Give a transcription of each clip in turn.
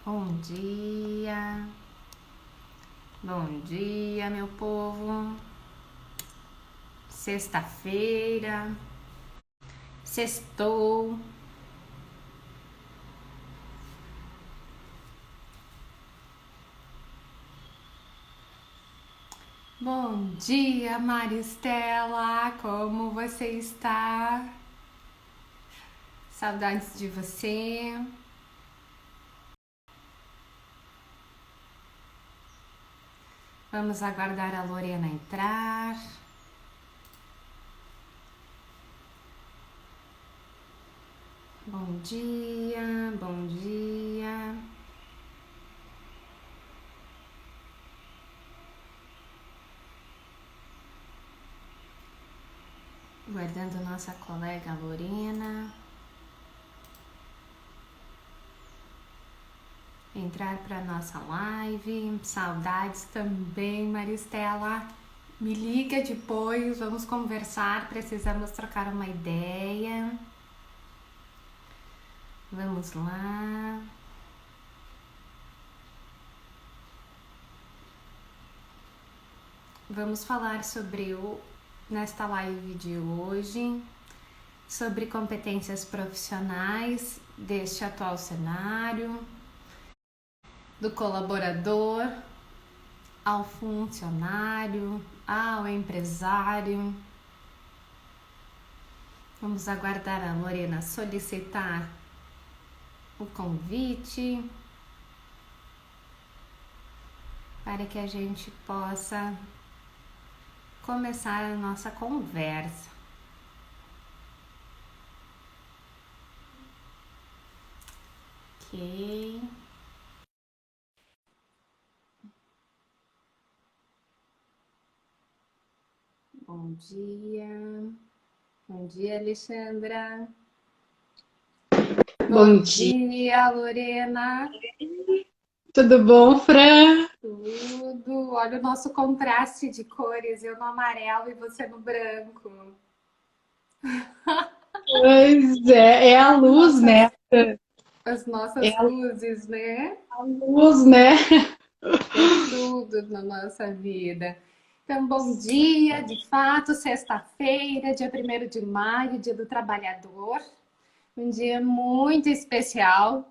Bom dia, meu povo. Sexta-feira, sextou. Bom dia, Maristela, como você está? Saudades de você. Vamos aguardar a Lorena entrar. Bom dia, bom dia. Guardando nossa colega Lorena. Entrar para nossa live. Saudades também, Maristela. Me liga depois, vamos conversar, precisamos trocar uma ideia. Vamos lá. Vamos falar nesta live de hoje, sobre competências profissionais deste atual cenário, do colaborador ao funcionário, ao empresário. Vamos aguardar a Lorena solicitar o convite para que a gente possa começar a nossa conversa. Ok. Bom dia. Bom dia, Alexandra. Bom dia, Lorena. Tudo bom, Fran? Tudo. Olha o nosso contraste de cores. Eu no amarelo e você no branco. Pois é a luz, né? As É nossas luzes, né? a luz, né? É tudo na nossa vida. Então, bom dia, de fato, sexta-feira, dia 1º de maio, dia do trabalhador. Um dia muito especial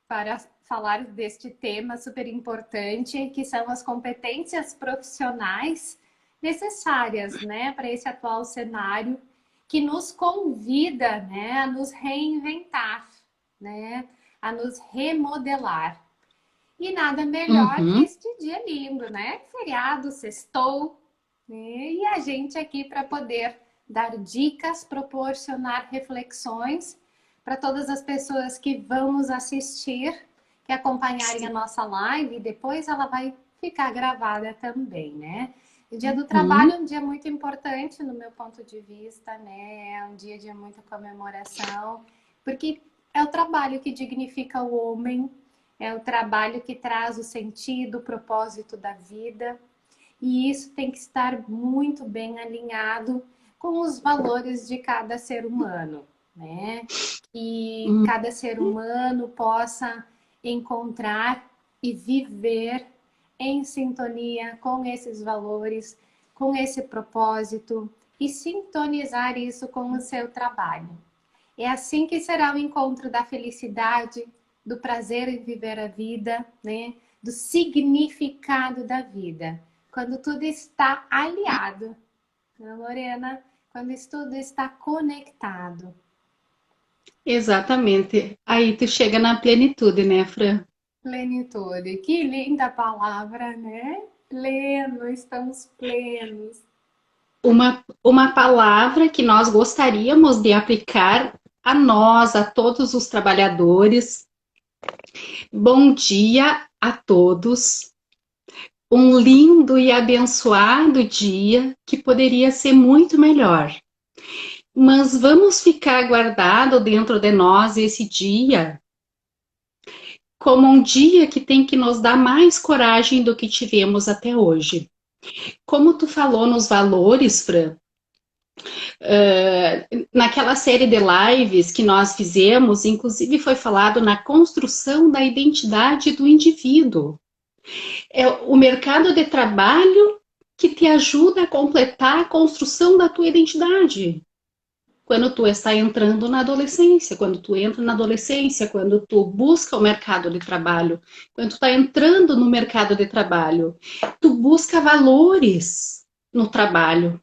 para falar deste tema super importante, que são as competências profissionais necessárias, né, para esse atual cenário que nos convida, né, a nos reinventar, né, a nos remodelar. E nada melhor que Uhum. este dia lindo, né? Feriado, sextou, né? E a gente aqui para poder dar dicas, proporcionar reflexões para todas as pessoas que vamos assistir, que acompanharem a nossa live, e depois ela vai ficar gravada também, né? O Dia do Trabalho Uhum. é um dia muito importante no meu ponto de vista, né? É um dia de muita comemoração, porque é o trabalho que dignifica o homem, é o trabalho que traz o sentido, o propósito da vida. E isso tem que estar muito bem alinhado com os valores de cada ser humano, né? Que Uhum. cada ser humano possa encontrar e viver em sintonia com esses valores, com esse propósito e sintonizar isso com o seu trabalho. É assim que será o encontro da felicidade, do prazer em viver a vida, né? Do significado da vida. Quando tudo está aliado, né, Lorena? Quando tudo está conectado. Exatamente. Aí tu chega na plenitude, né, Fran? Plenitude. Que linda palavra, né? Pleno, estamos plenos. Uma palavra que nós gostaríamos de aplicar a nós, a todos os trabalhadores. Bom dia a todos. Um lindo e abençoado dia que poderia ser muito melhor. Mas vamos ficar guardado dentro de nós esse dia como um dia que tem que nos dar mais coragem do que tivemos até hoje. Como tu falou nos valores, Fran, Naquela série de lives que nós fizemos, inclusive foi falado na construção da identidade do indivíduo. É o mercado de trabalho que te ajuda a completar a construção da tua identidade. Quando tu está entrando na adolescência, quando tu entra na adolescência, quando tu busca o mercado de trabalho, quando tu está entrando no mercado de trabalho, tu busca valores no trabalho.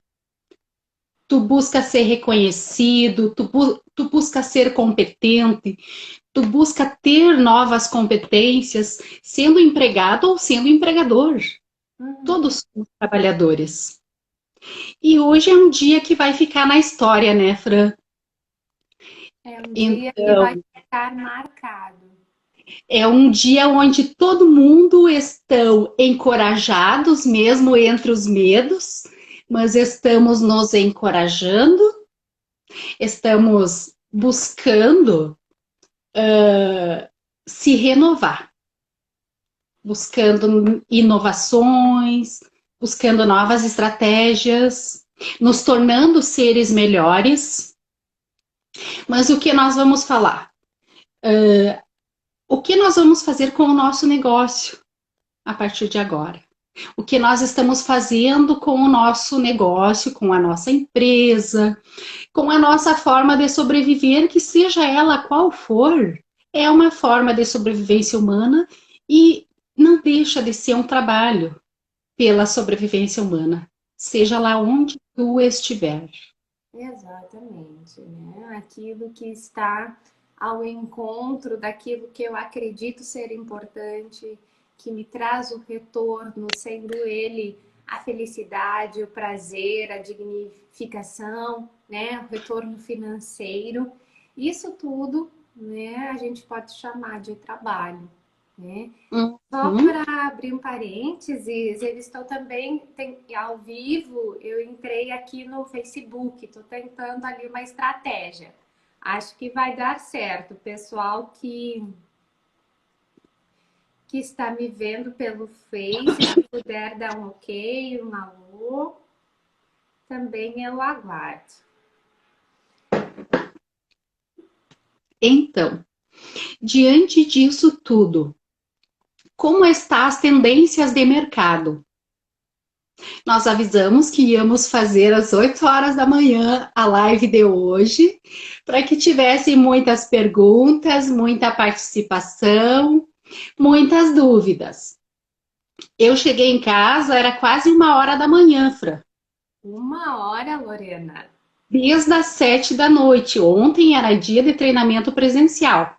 Tu busca ser reconhecido, tu busca ser competente, tu busca ter novas competências, sendo empregado ou sendo empregador. Uhum. Todos somos trabalhadores. E hoje é um dia que vai ficar na história, né, Fran? É um dia que vai Então, ficar marcado. é um dia onde todo mundo estão encorajados, mesmo entre os medos, mas estamos nos encorajando, estamos buscando se renovar, buscando inovações, buscando novas estratégias, nos tornando seres melhores. Mas o que nós vamos falar? O que nós vamos fazer com o nosso negócio a partir de agora? O que nós estamos fazendo com o nosso negócio, com a nossa empresa, com a nossa forma de sobreviver, que seja ela qual for, é uma forma de sobrevivência humana e não deixa de ser um trabalho pela sobrevivência humana, seja lá onde tu estiver. Exatamente, né? Aquilo que está ao encontro daquilo que eu acredito ser importante, que me traz o retorno, sendo ele a felicidade, o prazer, a dignificação, né? O retorno financeiro. Isso tudo, né? A gente pode chamar de trabalho, né? Só Uhum. para abrir um parênteses, eles estão também ao vivo. Eu entrei aqui no Facebook, estou tentando ali uma estratégia. Acho que vai dar certo. O pessoal que está me vendo pelo Face, se puder dar um ok, um alô, também eu aguardo. Então, diante disso tudo, como estão as tendências de mercado? Nós avisamos que íamos fazer às 8 horas da manhã a live de hoje, para que tivesse muitas perguntas, muita participação, muitas dúvidas. Eu cheguei em casa, era quase 1 hora da manhã, Fran. 1 hora, Lorena. Desde as 7 da noite. Ontem era dia de treinamento presencial.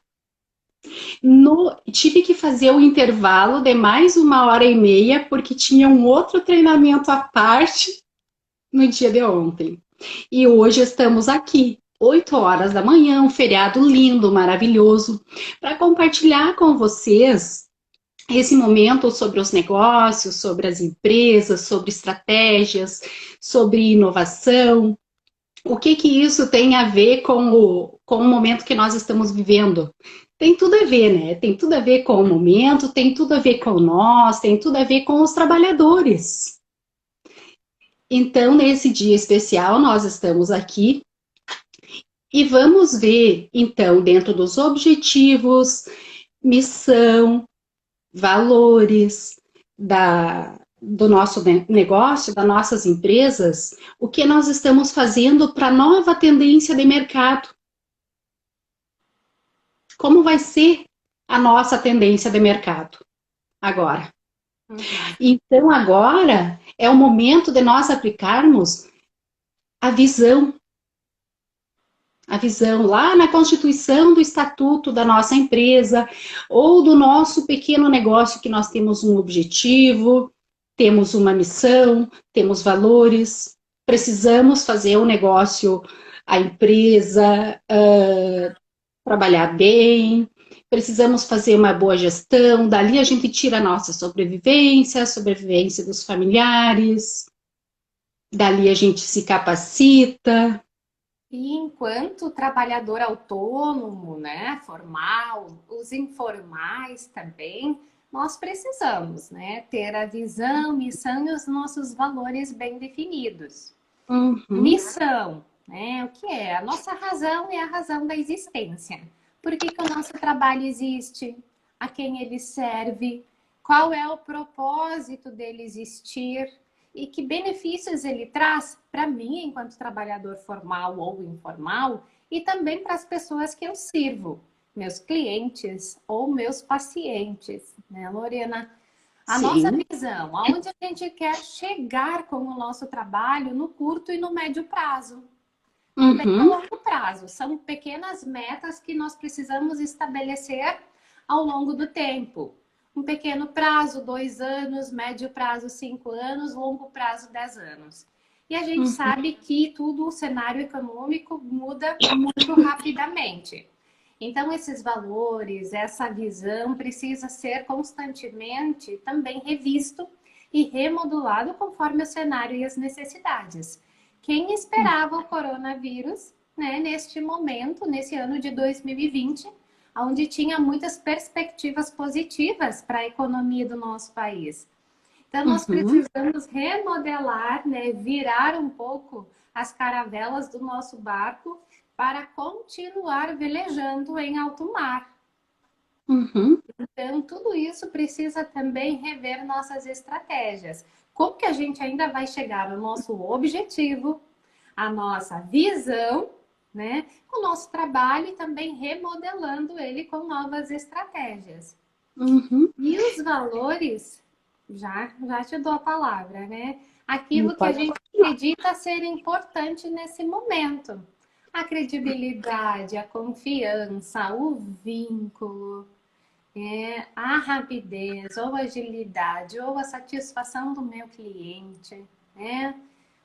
Tive que fazer o intervalo de mais 1 hora e meia, porque tinha um outro treinamento à parte no dia de ontem. E hoje estamos aqui, 8 horas da manhã, um feriado lindo, maravilhoso, para compartilhar com vocês esse momento sobre os negócios, sobre as empresas, sobre estratégias, sobre inovação. O que que isso tem a ver com o momento que nós estamos vivendo? Tem tudo a ver, né? Tem tudo a ver com o momento, tem tudo a ver com nós, tem tudo a ver com os trabalhadores. Então, nesse dia especial, nós estamos aqui e vamos ver, então, dentro dos objetivos, missão, valores do nosso negócio, das nossas empresas, o que nós estamos fazendo para a nova tendência de mercado. Como vai ser a nossa tendência de mercado agora? Uhum. Então, agora é o momento de nós aplicarmos a visão lá na constituição do estatuto da nossa empresa ou do nosso pequeno negócio, que nós temos um objetivo, temos uma missão, temos valores, precisamos fazer o negócio, a empresa, trabalhar bem, precisamos fazer uma boa gestão, dali a gente tira a nossa sobrevivência, a sobrevivência dos familiares, dali a gente se capacita. E enquanto trabalhador autônomo, né, formal, os informais também, nós precisamos, né, ter a visão, missão e os nossos valores bem definidos. Uhum. Missão. né? O que é? A nossa razão é a razão da existência. Por que que o nosso trabalho existe? A quem ele serve? Qual é o propósito dele existir? E que benefícios ele traz para mim, enquanto trabalhador formal ou informal, e também para as pessoas que eu sirvo, meus clientes ou meus pacientes, né, Lorena? A nossa Sim. visão, aonde a gente quer chegar com o nosso trabalho no curto e no médio prazo. Também no Uhum, longo prazo. São pequenas metas que nós precisamos estabelecer ao longo do tempo. Um pequeno prazo, 2 anos, médio prazo, 5 anos, longo prazo, 10 anos. E a gente uhum, sabe que tudo, o cenário econômico muda muito rapidamente. Então, esses valores, essa visão precisa ser constantemente também revisto e remodulado conforme o cenário e as necessidades. Quem esperava o coronavírus, né, neste momento, nesse ano de 2020, onde tinha muitas perspectivas positivas para a economia do nosso país? Então, nós uhum, precisamos remodelar, né, virar um pouco as caravelas do nosso barco para continuar velejando em alto mar. uhum, Então, tudo isso precisa também rever nossas estratégias. Como que a gente ainda vai chegar no nosso objetivo, a nossa visão, né, com o nosso trabalho e também remodelando ele com novas estratégias. uhum. E os valores, já te dou a palavra, né? Aquilo que a Pode gente continuar. acredita ser importante nesse momento. A credibilidade, a confiança, o vínculo, a rapidez, ou a agilidade, ou a satisfação do meu cliente, né?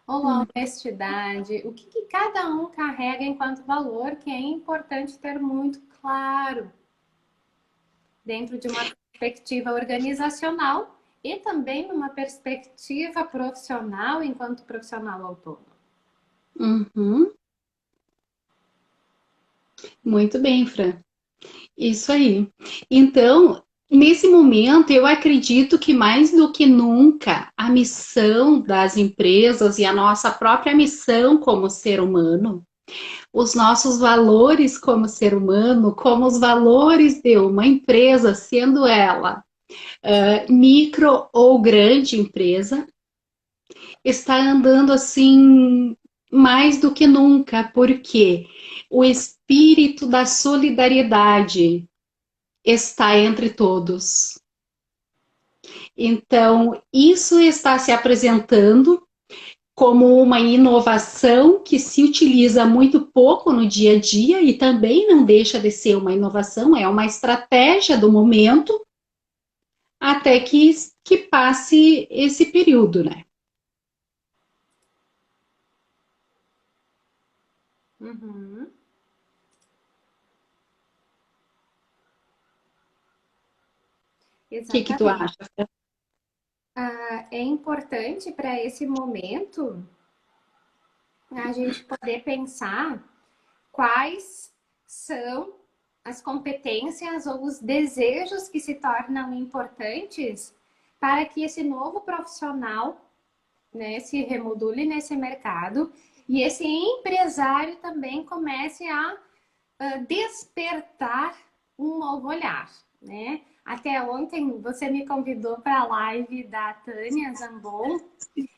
Ou a Hum, honestidade. O que, que cada um carrega enquanto valor que é importante ter muito claro dentro de uma perspectiva organizacional e também numa perspectiva profissional enquanto profissional autônomo. uhum. Muito bem, Fran. Isso aí. Então, nesse momento, eu acredito que mais do que nunca, a missão das empresas e a nossa própria missão como ser humano, os nossos valores como ser humano, como os valores de uma empresa, sendo ela micro ou grande empresa, está andando assim mais do que nunca, porque o espírito da solidariedade está entre todos. Então, isso está se apresentando como uma inovação que se utiliza muito pouco no dia a dia e também não deixa de ser uma inovação, é uma estratégia do momento até que passe esse período, né? Uhum, O que tu exatamente. acha? É importante para esse momento a gente poder pensar quais são as competências ou os desejos que se tornam importantes para que esse novo profissional, né, se remodule nesse mercado e esse empresário também comece a despertar um novo olhar, né? Até ontem você me convidou para a live da Tânia Zambon.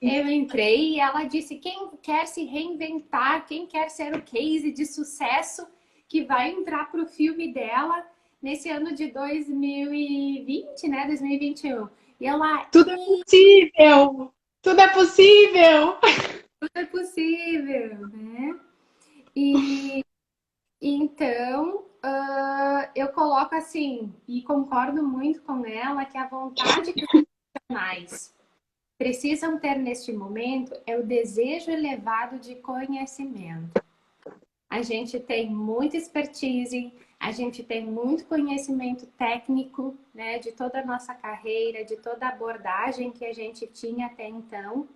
Eu entrei e ela disse: quem quer se reinventar, quem quer ser o case de sucesso que vai entrar para o filme dela nesse ano de 2020, né? 2021. E ela, Tudo é possível! Tudo é possível! é possível, né? E então, eu coloco assim, e concordo muito com ela, que a vontade que os profissionais precisam ter neste momento é o desejo elevado de conhecimento. A gente tem muita expertise, a gente tem muito conhecimento técnico, né, de toda a nossa carreira, de toda a abordagem que a gente tinha até então,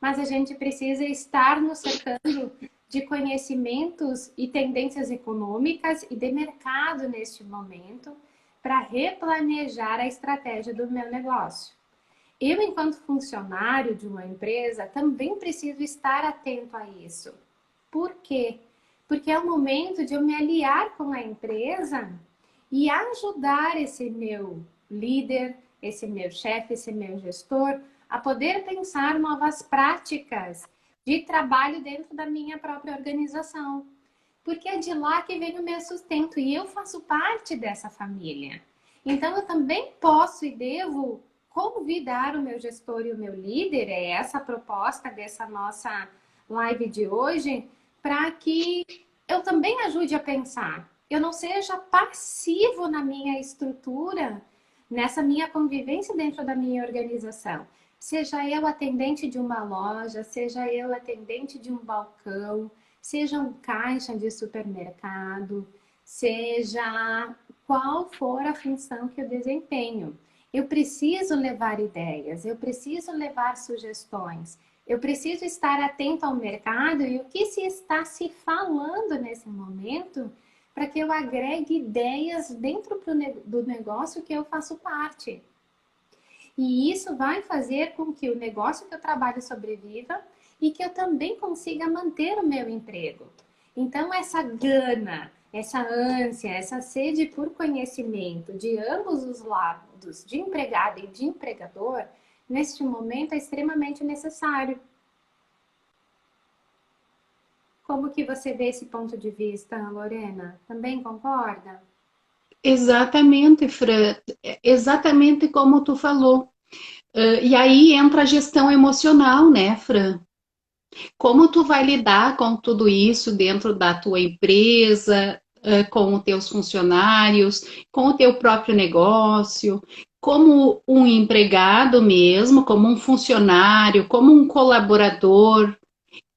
mas a gente precisa estar nos cercando de conhecimentos e tendências econômicas e de mercado neste momento para replanejar a estratégia do meu negócio. Eu, enquanto funcionário de uma empresa, também preciso estar atento a isso. Por quê? Porque é o momento de eu me aliar com a empresa e ajudar esse meu líder, esse meu chefe, esse meu gestor a poder pensar novas práticas de trabalho dentro da minha própria organização. Porque é de lá que vem o meu sustento e eu faço parte dessa família. Então eu também posso e devo convidar o meu gestor e o meu líder, é essa a proposta dessa nossa live de hoje, para que eu também ajude a pensar. Eu não seja passivo na minha estrutura, nessa minha convivência dentro da minha organização. Seja eu atendente de uma loja, seja eu atendente de um balcão, seja um caixa de supermercado, seja qual for a função que eu desempenho. Eu preciso levar ideias, eu preciso levar sugestões, eu preciso estar atento ao mercado e o que se está se falando nesse momento para que eu agregue ideias dentro do negócio que eu faço parte. E isso vai fazer com que o negócio que eu trabalho sobreviva e que eu também consiga manter o meu emprego. Então, essa gana, essa ânsia, essa sede por conhecimento de ambos os lados, de empregado e de empregador, neste momento é extremamente necessário. Como que você vê esse ponto de vista, Lorena? Também concorda? Exatamente, Fran, exatamente como tu falou. E aí entra a gestão emocional, né, Fran? Como tu vai lidar com tudo isso dentro da tua empresa, com os teus funcionários, com o teu próprio negócio, como um empregado mesmo, como um funcionário, como um colaborador.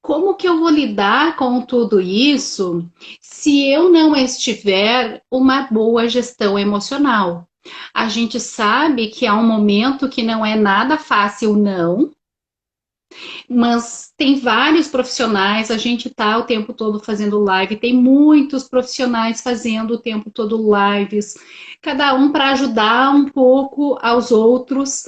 Como que eu vou lidar com tudo isso se eu não estiver uma boa gestão emocional? A gente sabe que há um momento que não é nada fácil, não, mas tem vários profissionais, a gente está o tempo todo fazendo live, tem muitos profissionais fazendo o tempo todo lives, cada um para ajudar um pouco aos outros.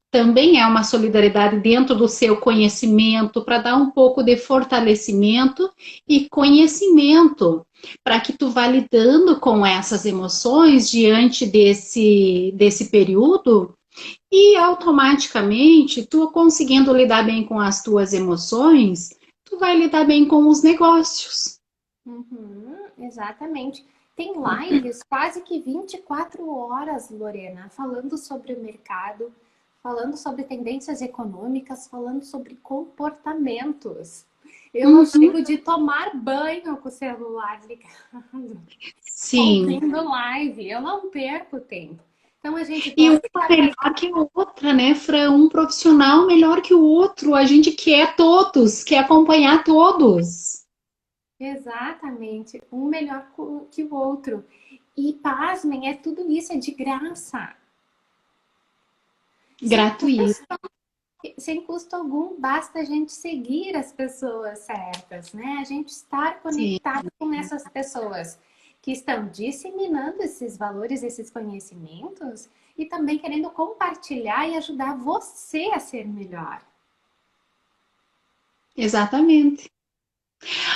Também é uma solidariedade dentro do seu conhecimento, para dar um pouco de fortalecimento e conhecimento, para que tu vá lidando com essas emoções diante desse período e automaticamente, tu conseguindo lidar bem com as tuas emoções, tu vai lidar bem com os negócios. Uhum, exatamente. Tem lives quase que 24 horas, Lorena, falando sobre o mercado, falando sobre tendências econômicas, falando sobre comportamentos. Eu não Uhum, chego de tomar banho com o celular ligado, sim. ouvindo live. Eu não perco tempo. Então a gente E pode uma melhor que a outra, né, Fran? Um profissional melhor que o outro. A gente quer todos, quer acompanhar todos. exatamente um melhor que o outro. E pasmem, é tudo isso é de graça. Sem Gratuito. custo, sem custo algum, basta a gente seguir as pessoas certas, né? A gente estar Sim, conectado com essas pessoas que estão disseminando esses valores, esses conhecimentos e também querendo compartilhar e ajudar você a ser melhor. exatamente.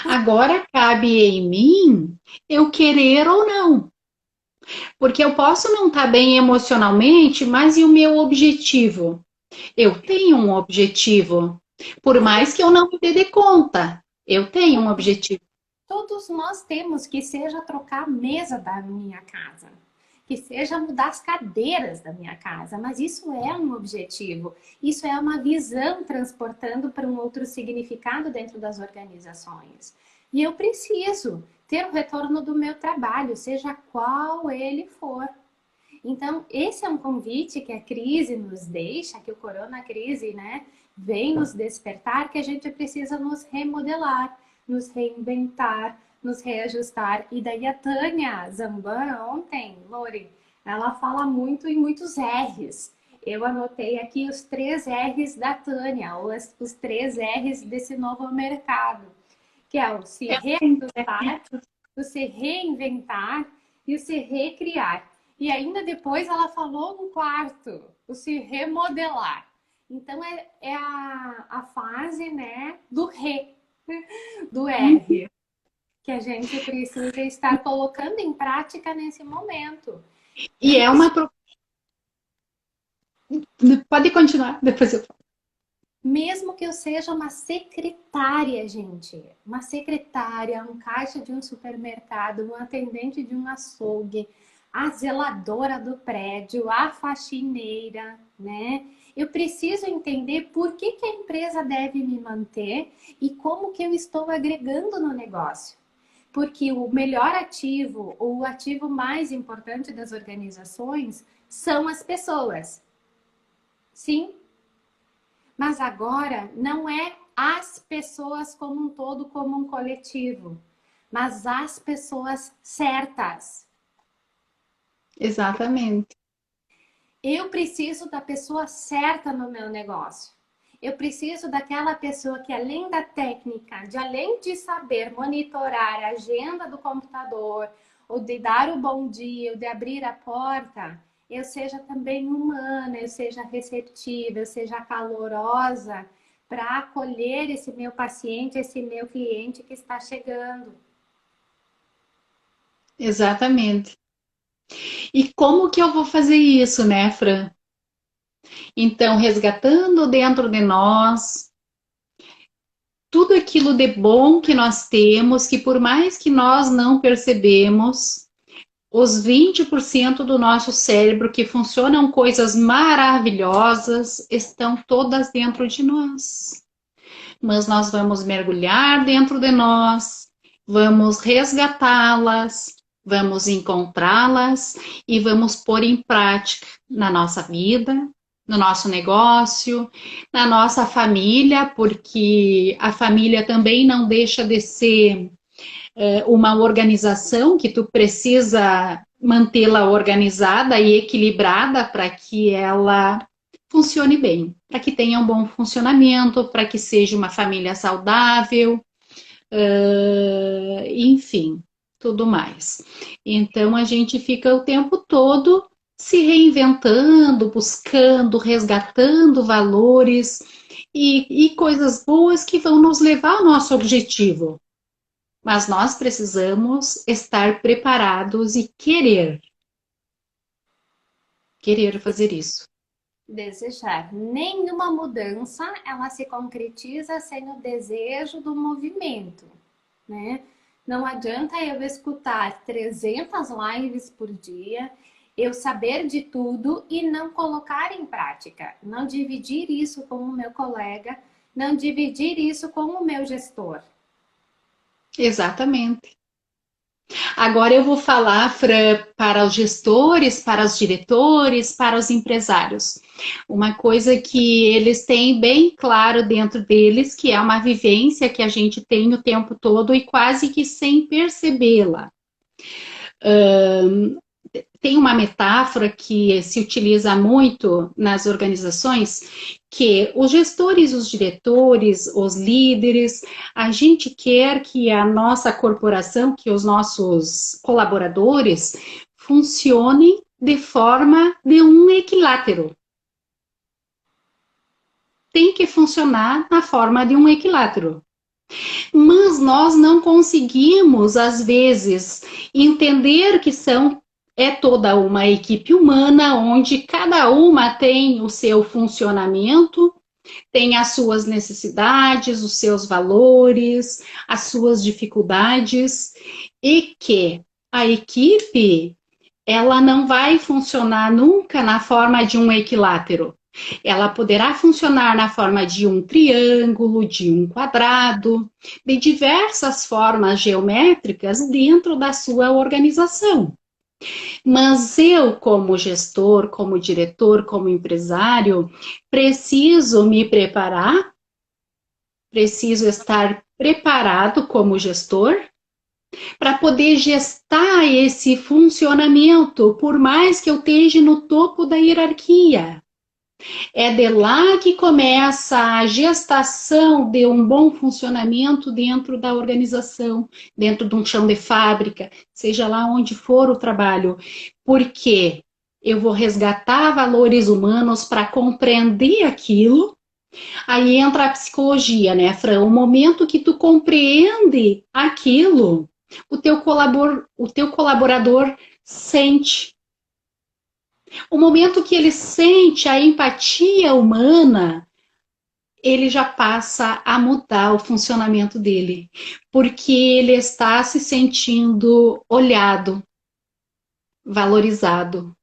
Agora cabe em mim eu querer ou não. Porque eu posso não estar bem emocionalmente, mas e o meu objetivo? Eu tenho um objetivo. Por mais que eu não me dê conta, eu tenho um objetivo. Todos nós temos, que seja trocar a mesa da minha casa, que seja mudar as cadeiras da minha casa, mas isso é um objetivo, isso é uma visão transportando para um outro significado dentro das organizações. E eu preciso ter o retorno do meu trabalho, seja qual ele for. Então, esse é um convite que a crise nos deixa, que o corona crise, né, vem nos despertar, que a gente precisa nos remodelar, nos reinventar, nos reajustar. E daí a Tânia Zamban ontem, Lori, ela fala muito em muitos R's. Eu anotei aqui os 3 R's da Tânia, ou os 3 R's desse novo mercado, que é o se reajustar, o se reinventar e o se recriar. E ainda depois ela falou um quarto, o se remodelar. Então é a fase, né, do re, do R. gente precisa estar colocando em prática nesse momento. E é uma. Pode continuar, depois eu falo. Mesmo que eu seja uma secretária, gente, uma secretária, um caixa de um supermercado, um atendente de um açougue, a zeladora do prédio, a faxineira, né? Eu preciso entender por que a empresa deve me manter e como que eu estou agregando no negócio. Porque o melhor ativo, ou o ativo mais importante das organizações, são as pessoas. Sim, mas agora não é as pessoas como um todo, como um coletivo, mas as pessoas certas. Exatamente. Eu preciso da pessoa certa no meu negócio. Eu preciso daquela pessoa que, além da técnica, além de saber monitorar a agenda do computador, ou de dar o bom dia, ou de abrir a porta, eu seja também humana, eu seja receptiva, eu seja calorosa para acolher esse meu paciente, esse meu cliente que está chegando. Exatamente. E como que eu vou fazer isso, né, Fran? Então, resgatando dentro de nós tudo aquilo de bom que nós temos, que por mais que nós não percebemos, os 20% do nosso cérebro que funcionam coisas maravilhosas estão todas dentro de nós. Mas nós vamos mergulhar dentro de nós, vamos resgatá-las, vamos encontrá-las e vamos pôr em prática na nossa vida, no nosso negócio, na nossa família, porque a família também não deixa de ser uma organização que tu precisa mantê-la organizada e equilibrada para que ela funcione bem, para que tenha um bom funcionamento, para que seja uma família saudável, enfim, tudo mais. Então a gente fica o tempo todo se reinventando, buscando, resgatando valores e coisas boas que vão nos levar ao nosso objetivo. Mas nós precisamos estar preparados e querer fazer isso. Desejar. Nenhuma mudança, ela se concretiza sem o desejo do movimento, né? Não adianta eu escutar 300 lives por dia, eu saber de tudo e não colocar em prática, não dividir isso com o meu colega, não dividir isso com o meu gestor. Exatamente. Agora eu vou falar, Fran, para os gestores, para os diretores, para os empresários. Uma coisa que eles têm bem claro dentro deles, que é uma vivência que a gente tem o tempo todo e quase que sem percebê-la. Tem uma metáfora que se utiliza muito nas organizações, que os gestores, os diretores, os líderes, a gente quer que a nossa corporação, que os nossos colaboradores funcionem de forma de um equilátero. Tem que funcionar na forma de um equilátero. Mas nós não conseguimos, às vezes, entender que é toda uma equipe humana, onde cada uma tem o seu funcionamento, tem as suas necessidades, os seus valores, as suas dificuldades, e que a equipe, ela não vai funcionar nunca na forma de um equilátero. Ela poderá funcionar na forma de um triângulo, de um quadrado, de diversas formas geométricas dentro da sua organização. Mas eu, como gestor, como diretor, como empresário, preciso me preparar, preciso estar preparado como gestor para poder gestar esse funcionamento, por mais que eu esteja no topo da hierarquia. É de lá que começa a gestação de um bom funcionamento dentro da organização, dentro de um chão de fábrica, seja lá onde for o trabalho. Porque eu vou resgatar valores humanos para compreender aquilo. Aí entra a psicologia, né, Fran? O momento que tu compreende aquilo, o teu colaborador sente. O momento que ele sente a empatia humana, ele já passa a mudar o funcionamento dele, porque ele está se sentindo olhado, valorizado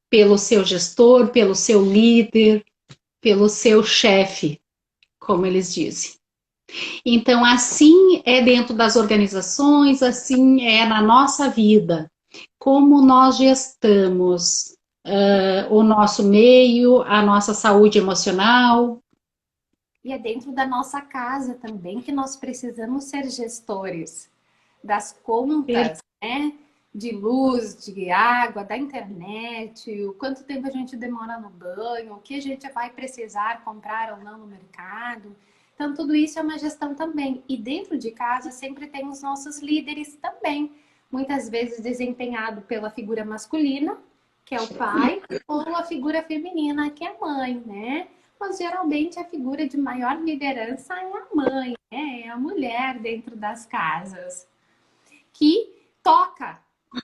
pelo seu gestor, pelo seu líder, pelo seu chefe, como eles dizem. Então, assim é dentro das organizações, assim é na nossa vida. Como nós gestamos o nosso meio, a nossa saúde emocional. E é dentro da nossa casa também que nós precisamos ser gestores das contas, né? De luz, de água, da internet, o quanto tempo a gente demora no banho, o que a gente vai precisar comprar ou não no mercado. Então, tudo isso é uma gestão também. E dentro de casa sempre tem os nossos líderes também. Muitas vezes desempenhado pela figura masculina, que é o pai, ou a figura feminina, que é a mãe, né? Mas geralmente a figura de maior liderança é a mãe, né? É a mulher dentro das casas, que toca,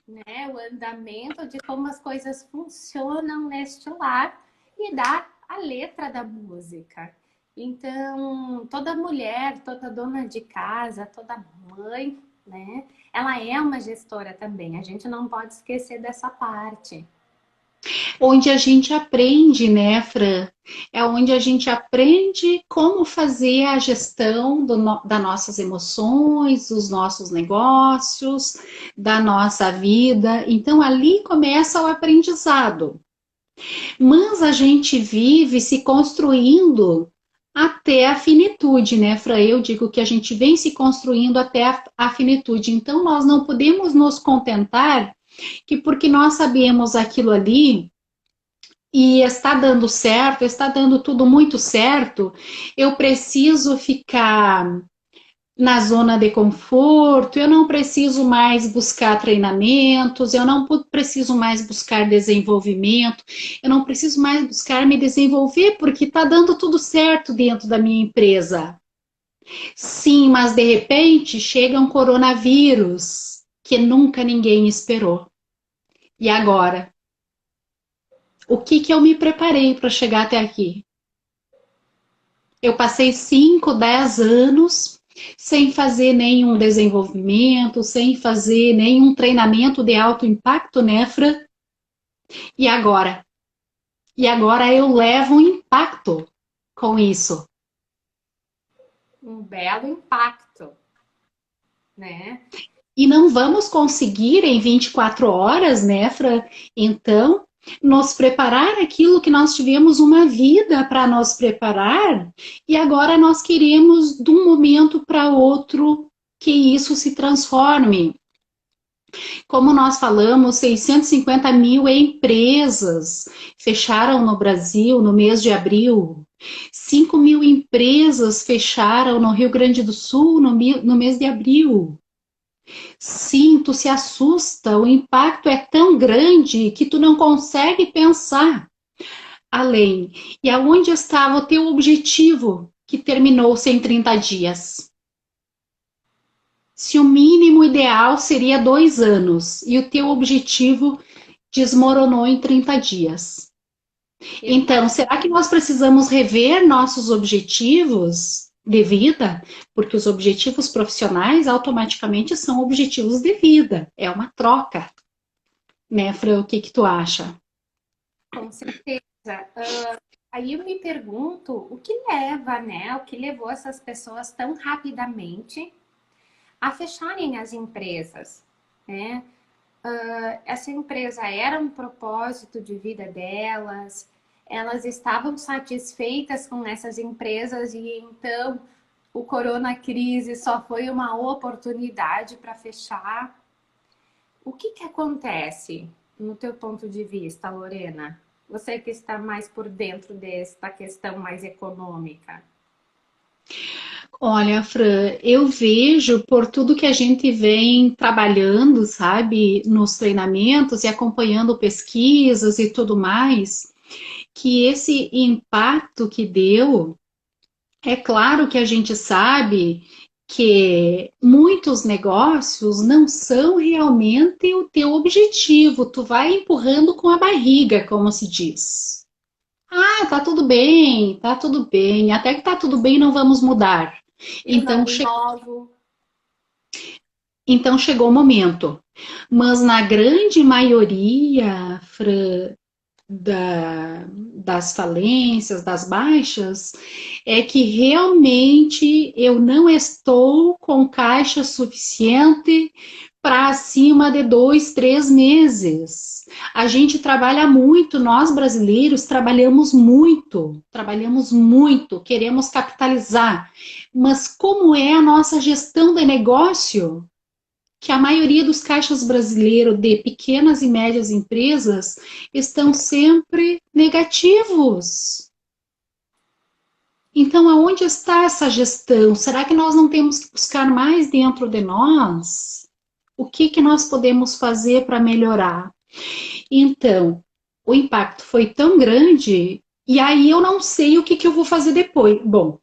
né, o andamento de como as coisas funcionam neste lar e dá a letra da música. Então, toda mulher, toda dona de casa, toda mãe, né, ela é uma gestora também. A gente não pode esquecer dessa parte. Onde a gente aprende, né, Fran? É onde a gente aprende como fazer a gestão das nossas emoções, dos nossos negócios, da nossa vida. Então, ali começa o aprendizado. Mas a gente vive se construindo até a finitude, né, Fran? Eu digo que a gente vem se construindo até a finitude. Então, nós não podemos nos contentar que porque nós sabemos aquilo ali e está dando certo, está dando tudo muito certo, eu preciso ficar na zona de conforto, eu não preciso mais buscar treinamentos, eu não preciso mais buscar desenvolvimento, eu não preciso mais buscar me desenvolver porque está dando tudo certo dentro da minha empresa. Sim, mas de repente chega um coronavírus que nunca ninguém esperou. E agora? O que que eu me preparei para chegar até aqui? Eu passei 5, 10 anos sem fazer nenhum desenvolvimento, sem fazer nenhum treinamento de alto impacto, né, Fran? E agora? E agora eu levo um impacto com isso. Um belo impacto, né? E não vamos conseguir em 24 horas, né, Fran? Então, nos preparar aquilo que nós tivemos uma vida para nos preparar e agora nós queremos de um momento para outro que isso se transforme. Como nós falamos, 650 mil empresas fecharam no Brasil no mês de abril. 5 mil empresas fecharam no Rio Grande do Sul no mês de abril. Sim, tu se assusta, o impacto é tão grande que tu não consegue pensar além. E aonde estava o teu objetivo que terminou-se em 30 dias? Se o mínimo ideal seria 2 anos e o teu objetivo desmoronou em 30 dias. Então, será que nós precisamos rever nossos objetivos de vida? Porque os objetivos profissionais automaticamente são objetivos de vida. É uma troca. Né, Fran? O que que tu acha? Com certeza. Aí eu me pergunto o que leva, né? O que levou essas pessoas tão rapidamente a fecharem as empresas, né? Essa empresa era um propósito de vida delas, elas estavam satisfeitas com essas empresas e então o corona crise só foi uma oportunidade para fechar. O que que acontece no teu ponto de vista, Lorena? Você que está mais por dentro desta questão mais econômica. Olha, Fran, eu vejo por tudo que a gente vem trabalhando, sabe, nos treinamentos e acompanhando pesquisas e tudo mais, que esse impacto que deu, é claro que a gente sabe que muitos negócios não são realmente o teu objetivo. Tu vai empurrando com a barriga, como se diz. Ah, tá tudo bem, tá tudo bem. Até que tá tudo bem, não vamos mudar. Eu Então, não inovo. então chegou o momento. Mas na grande maioria, Fran, das falências, das baixas, é que realmente eu não estou com caixa suficiente para acima de 2, 3 meses. A gente trabalha muito, nós brasileiros trabalhamos muito, queremos capitalizar. Mas como é a nossa gestão de negócio? Que a maioria dos caixas brasileiros de pequenas e médias empresas estão sempre negativos. Então, aonde está essa gestão? Será que nós não temos que buscar mais dentro de nós? O que que nós podemos fazer para melhorar? Então, o impacto foi tão grande e aí eu não sei o que que eu vou fazer depois. Bom,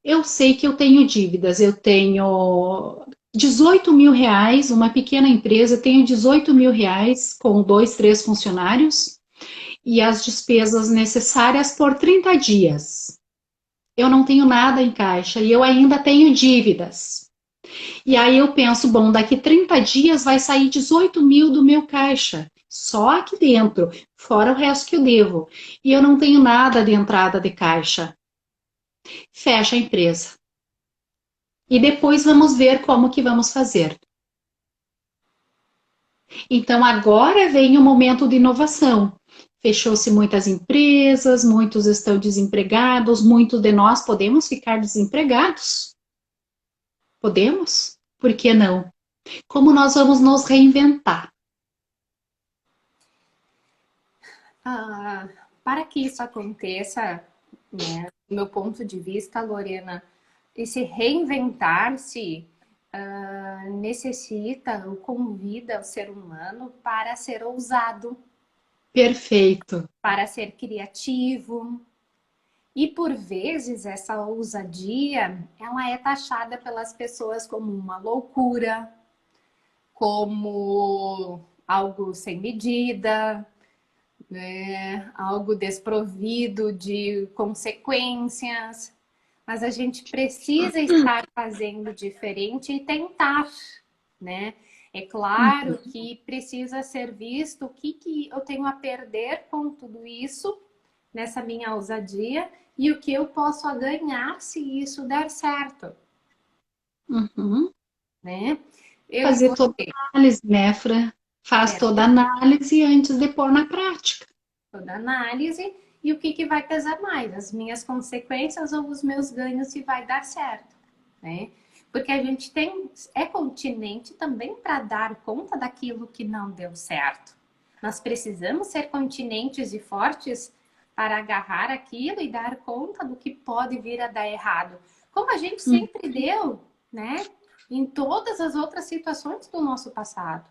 eu sei que eu tenho dívidas, eu tenho 18 mil reais, uma pequena empresa, eu tenho 18 mil reais com 2, 3 funcionários e as despesas necessárias por 30 dias. Eu não tenho nada em caixa e eu ainda tenho dívidas. E aí eu penso, bom, daqui 30 dias vai sair 18 mil do meu caixa, só aqui dentro, fora o resto que eu devo. E eu não tenho nada de entrada de caixa. Fecha a empresa. E depois vamos ver como que vamos fazer. Então agora vem o momento de inovação. Fechou-se muitas empresas, muitos estão desempregados, muitos de nós podemos ficar desempregados. Podemos? Por que não? Como nós vamos nos reinventar? Ah, para que isso aconteça, né, do meu ponto de vista, Lorena, esse reinventar-se necessita ou convida o ser humano para ser ousado, Perfeito. para ser criativo. E por vezes essa ousadia, ela é taxada pelas pessoas como uma loucura, como algo sem medida, né? Algo desprovido de consequências. Mas a gente precisa estar fazendo diferente e tentar, né? É claro que precisa ser visto o que eu tenho a perder com tudo isso, nessa minha ousadia, e o que eu posso a ganhar se isso der certo, Uhum. né? Eu e Fazer toda você, a análise, né, Fran? Faz toda a análise antes de pôr na prática. toda análise, e o que vai pesar mais, as minhas consequências ou os meus ganhos se vai dar certo, né? Porque a gente é continente também para dar conta daquilo que não deu certo. Nós precisamos ser continentes e fortes para agarrar aquilo e dar conta do que pode vir a dar errado. Como a gente sempre deu, né? Em todas as outras situações do nosso passado.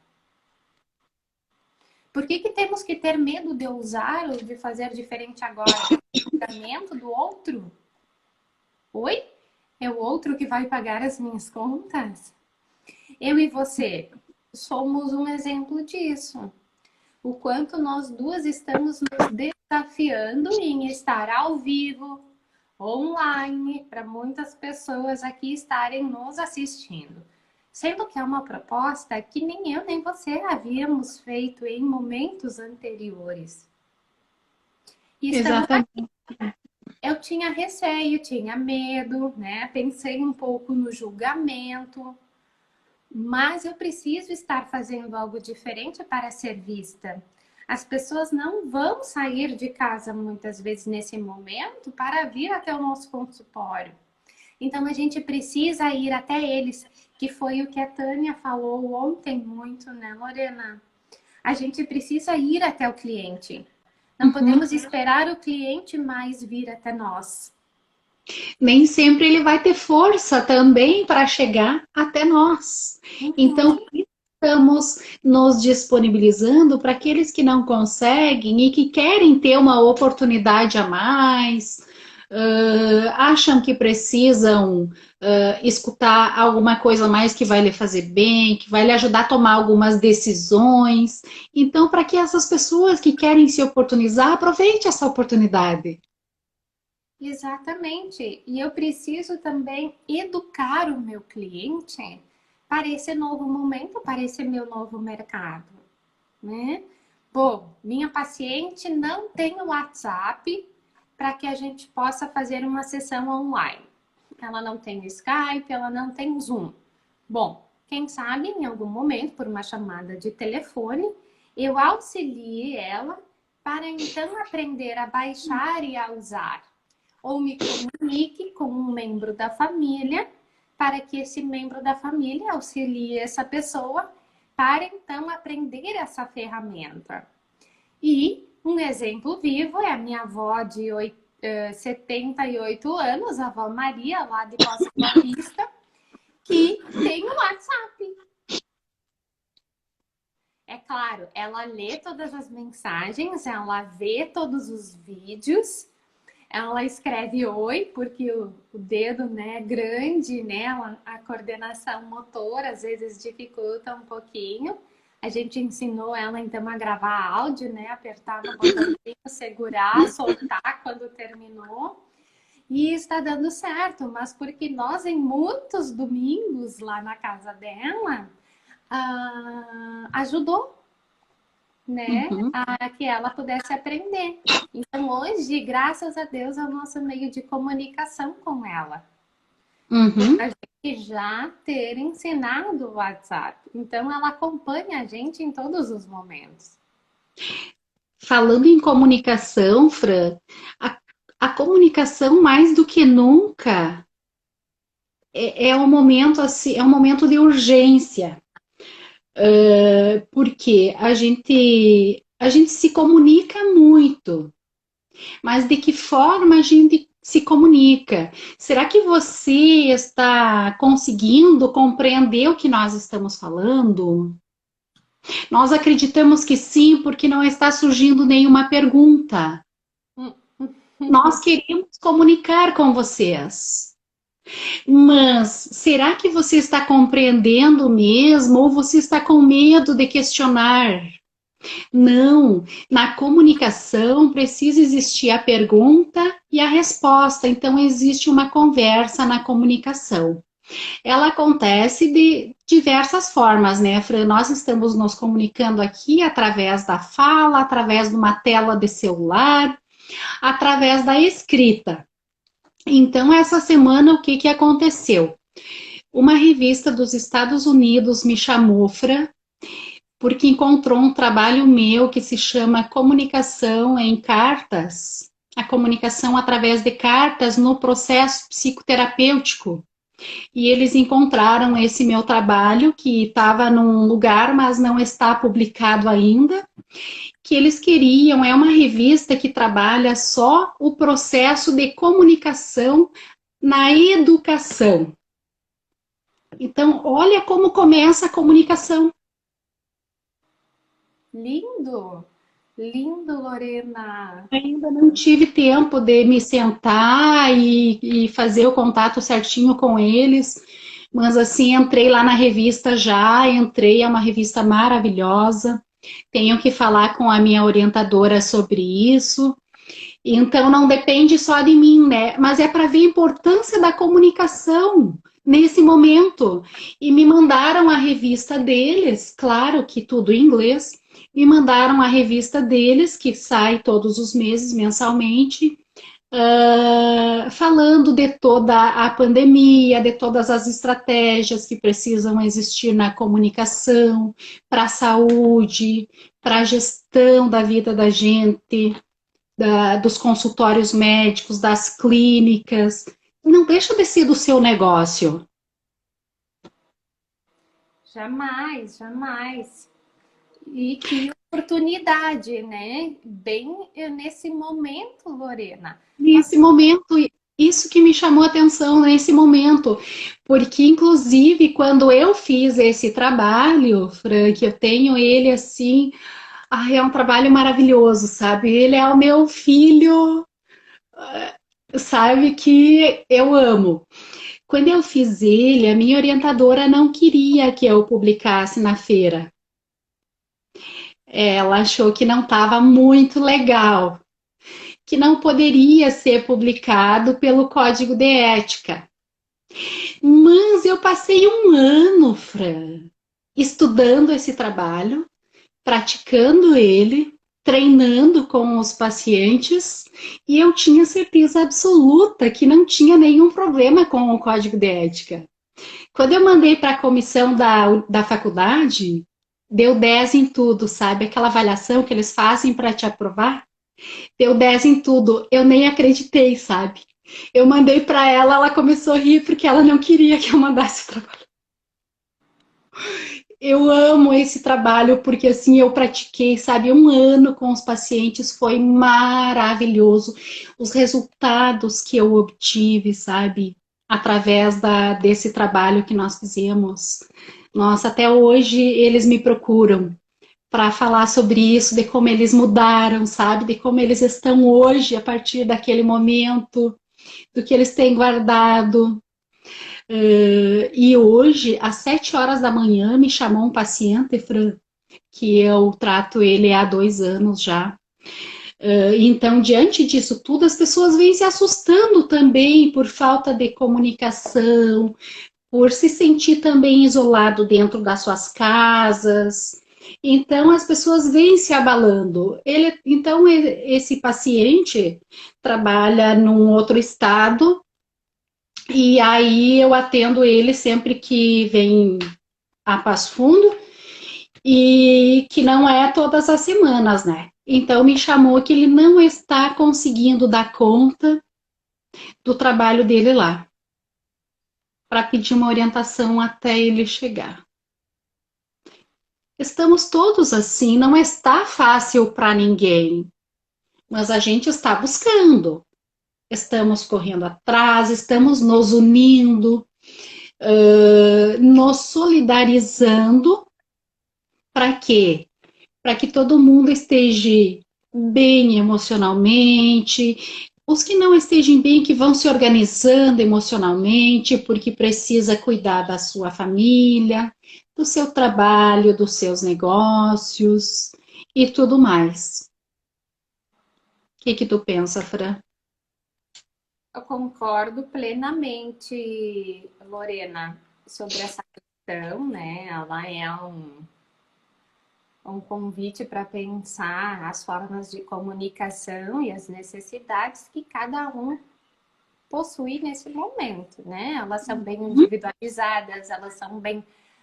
Por que temos que ter medo de ousar ou de fazer diferente agora? É o julgamento do outro? Oi? É o outro que vai pagar as minhas contas? Eu e você somos um exemplo disso. O quanto nós duas estamos nos desafiando em estar ao vivo, online, para muitas pessoas aqui estarem nos assistindo. Sendo que é uma proposta que nem eu nem você havíamos feito em momentos anteriores. E estamos aqui. Exatamente. Eu tinha receio, tinha medo, né? Pensei um pouco no julgamento, mas eu preciso estar fazendo algo diferente para ser vista. As pessoas não vão sair de casa muitas vezes nesse momento para vir até o nosso consultório. Então a gente precisa ir até eles, que foi o que a Tânia falou ontem muito, né, Lorena? A gente precisa ir até o cliente. Não podemos esperar o cliente mais vir até nós. Nem sempre ele vai ter força também para chegar até nós. Então, estamos nos disponibilizando para aqueles que não conseguem e que querem ter uma oportunidade a mais, acham que precisam escutar alguma coisa mais que vai lhe fazer bem, que vai lhe ajudar a tomar algumas decisões. Então, para que essas pessoas que querem se oportunizar, aproveite essa oportunidade. Exatamente. E eu preciso também educar o meu cliente para esse novo momento, para esse meu novo mercado, né? Bom, minha paciente não tem o WhatsApp para que a gente possa fazer uma sessão online. Ela não tem Skype, ela não tem Zoom. Bom, quem sabe em algum momento, por uma chamada de telefone, eu auxilie ela para então aprender a baixar e a usar. Ou me comunique com um membro da família para que esse membro da família auxilie essa pessoa para então aprender essa ferramenta. E um exemplo vivo é a minha avó de 78 anos, a avó Maria, lá de Poços da Vista, que tem o WhatsApp. É claro, ela lê todas as mensagens, ela vê todos os vídeos, ela escreve oi, porque o dedo, né, grande, né, a coordenação motora às vezes dificulta um pouquinho. A gente ensinou ela então a gravar áudio, né, apertar no botãozinho, segurar, soltar quando terminou. E está dando certo, mas porque nós em muitos domingos lá na casa dela, ajudou, né, Uhum, a que ela pudesse aprender. Então hoje, graças a Deus, é o nosso meio de comunicação com ela. Por uhum. a gente já ter ensinado o WhatsApp. Então ela acompanha a gente em todos os momentos. Falando em comunicação, Fran, a, a comunicação mais do que nunca é um momento assim, é um momento de urgência, porque a gente se comunica muito, mas de que forma a gente se comunica? Será que você está conseguindo compreender o que nós estamos falando? Nós acreditamos que sim, porque não está surgindo nenhuma pergunta. Nós queremos comunicar com vocês. Mas será que você está compreendendo mesmo ou você está com medo de questionar? Não, na comunicação precisa existir a pergunta e a resposta, então existe uma conversa na comunicação. Ela acontece de diversas formas, né, Fran? Nós estamos nos comunicando aqui através da fala, através de uma tela de celular, através da escrita. Então, essa semana, o que aconteceu? Uma revista dos Estados Unidos me chamou, Fran, porque encontrou um trabalho meu que se chama Comunicação em Cartas, a comunicação através de cartas no processo psicoterapêutico. E eles encontraram esse meu trabalho, que estava num lugar, mas não está publicado ainda, que eles queriam, é uma revista que trabalha só o processo de comunicação na educação. Então, olha como começa a comunicação. Lindo! Lindo, Lorena! Ainda não tive tempo de me sentar e fazer o contato certinho com eles, mas assim, entrei lá na revista já, entrei, é uma revista maravilhosa. Tenho que falar com a minha orientadora sobre isso. Então não depende só de mim, né? Mas é para ver a importância da comunicação nesse momento. E me mandaram a revista deles, claro que tudo em inglês, me mandaram a revista deles, que sai todos os meses, mensalmente, falando de toda a pandemia, de todas as estratégias que precisam existir na comunicação, para a saúde, para a gestão da vida da gente, dos consultórios médicos, das clínicas. Não deixa de ser do seu negócio. Jamais, jamais. E que oportunidade, né? Bem nesse momento, Lorena. Nesse momento, isso que me chamou a atenção nesse momento, porque inclusive quando eu fiz esse trabalho, Frank, eu tenho ele assim, é um trabalho maravilhoso, sabe? Ele é o meu filho, sabe que eu amo. Quando eu fiz ele, a minha orientadora não queria que eu publicasse na feira. Ela achou que não estava muito legal, que não poderia ser publicado pelo Código de Ética. Mas eu passei um ano, Fran, estudando esse trabalho, praticando ele, treinando com os pacientes, e eu tinha certeza absoluta que não tinha nenhum problema com o Código de Ética. Quando eu mandei para a comissão da faculdade, deu 10 em tudo, sabe? Aquela avaliação que eles fazem para te aprovar, deu 10 em tudo. Eu nem acreditei, sabe? Eu mandei para ela, ela começou a rir porque ela não queria que eu mandasse o trabalho. Eu amo esse trabalho porque assim eu pratiquei, sabe, um ano com os pacientes, foi maravilhoso. Os resultados que eu obtive, sabe, através desse trabalho que nós fizemos. Nossa, até hoje eles me procuram para falar sobre isso, de como eles mudaram, sabe, de como eles estão hoje a partir daquele momento, do que eles têm guardado. E hoje, às 7 horas da manhã, me chamou um paciente, Fran, que eu trato ele há 2 anos já. Então, diante disso tudo, as pessoas vêm se assustando também por falta de comunicação, por se sentir também isolado dentro das suas casas. Então, as pessoas vêm se abalando. Então, esse paciente trabalha num outro estado e aí eu atendo ele sempre que vem a Passo Fundo e que não é todas as semanas, né? Então me chamou que ele não está conseguindo dar conta do trabalho dele lá, para pedir uma orientação até ele chegar. Estamos todos assim, não está fácil para ninguém, mas a gente está buscando, estamos correndo atrás, estamos nos unindo, nos solidarizando. Para quê? Para que todo mundo esteja bem emocionalmente, os que não estejam bem, que vão se organizando emocionalmente, porque precisa cuidar da sua família, do seu trabalho, dos seus negócios e tudo mais. O que que tu pensa, Fran? Eu concordo plenamente, Lorena, sobre essa questão, né? Ela é um convite para pensar as formas de comunicação e as necessidades que cada um possui nesse momento, né? Elas são bem individualizadas, elas são bem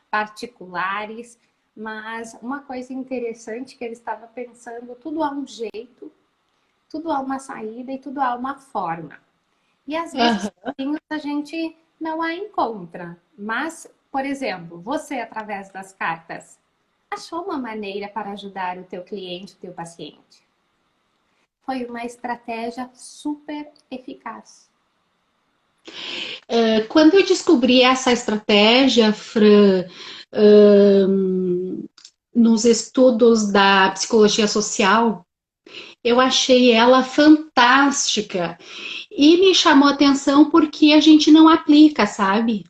particulares, mas uma coisa interessante que ele estava pensando, tudo há um jeito, tudo há uma saída e tudo há uma forma. E às vezes a gente não a encontra. Mas, por exemplo, você através das cartas achou uma maneira para ajudar o teu cliente, o teu paciente. Foi uma estratégia super eficaz. Quando eu descobri essa estratégia, Fran, nos estudos da psicologia social, eu achei ela fantástica e me chamou a atenção porque a gente não aplica, sabe?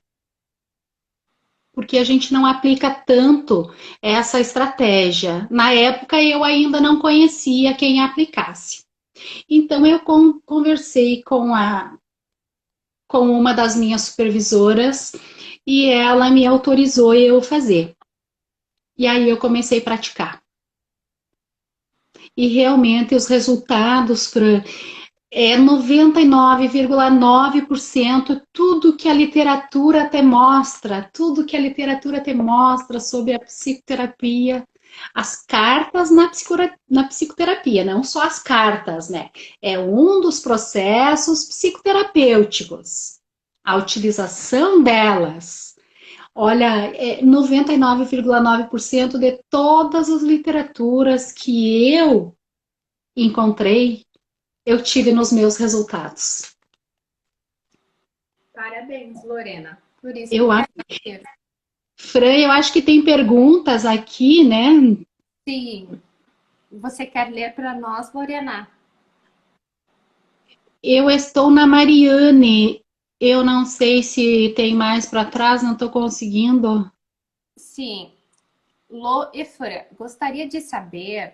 Porque a gente não aplica tanto essa estratégia. Na época eu ainda não conhecia quem aplicasse. Então eu conversei com uma das minhas supervisoras e ela me autorizou eu fazer. E aí eu comecei a praticar. E realmente os resultados, Fran, 99,9% tudo que a literatura até mostra, tudo que a literatura até mostra sobre a psicoterapia, as cartas na psicoterapia, não só as cartas, né? É um dos processos psicoterapêuticos. A utilização delas. Olha, 99,9% de todas as literaturas que eu encontrei eu tive nos meus resultados. Parabéns, Lorena. Por isso que Eu, quero saber. Fran, eu acho que tem perguntas aqui, né? Sim. Você quer ler para nós, Lorena? Eu estou na Mariane. Eu não sei se tem mais para trás, não estou conseguindo. Sim. Lô e Fran, gostaria de saber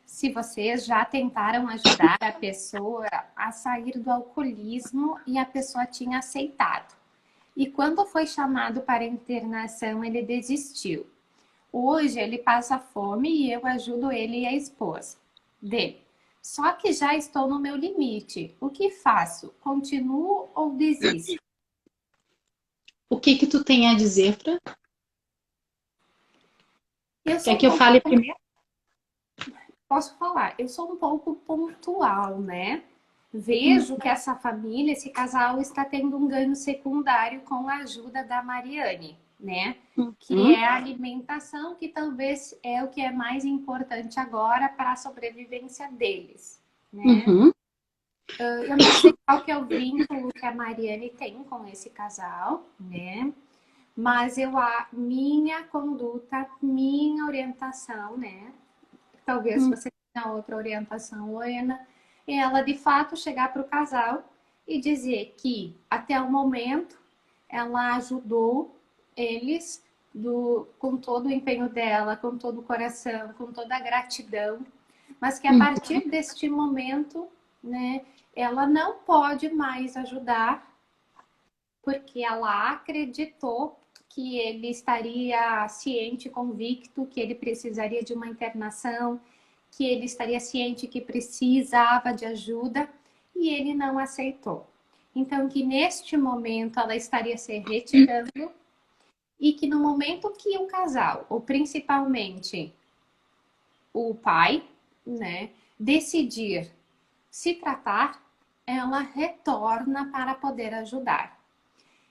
se vocês já tentaram ajudar a pessoa a sair do alcoolismo e a pessoa tinha aceitado. E quando foi chamado para internação, ele desistiu. Hoje ele passa fome e eu ajudo ele e a esposa dele. Só que já estou no meu limite. O que faço? Continuo ou desisto? O que que tu tem a dizer, Fran? Eu Quer sou um que eu pouco, fale primeiro? posso falar, eu sou um pouco pontual, né? Vejo que essa família, esse casal está tendo um ganho secundário com a ajuda da Mariane, né? Que Uhum, é a alimentação, que talvez é o que é mais importante agora para a sobrevivência deles, né? uhum, Eu não sei qual que é o vínculo que a Mariane tem com esse casal, né? Mas minha conduta, minha orientação, né? Talvez você tenha outra orientação, Ana, é ela de fato chegar para o casal e dizer que até o momento ela ajudou eles com todo o empenho dela, com todo o coração, com toda a gratidão, mas que a uhum, partir deste momento, né, ela não pode mais ajudar porque ela acreditou que ele estaria ciente, convicto, que ele precisaria de uma internação, que ele estaria ciente que precisava de ajuda e ele não aceitou. Então, que neste momento ela estaria se retirando e que no momento que o casal, ou principalmente o pai, né, decidir se tratar, ela retorna para poder ajudar.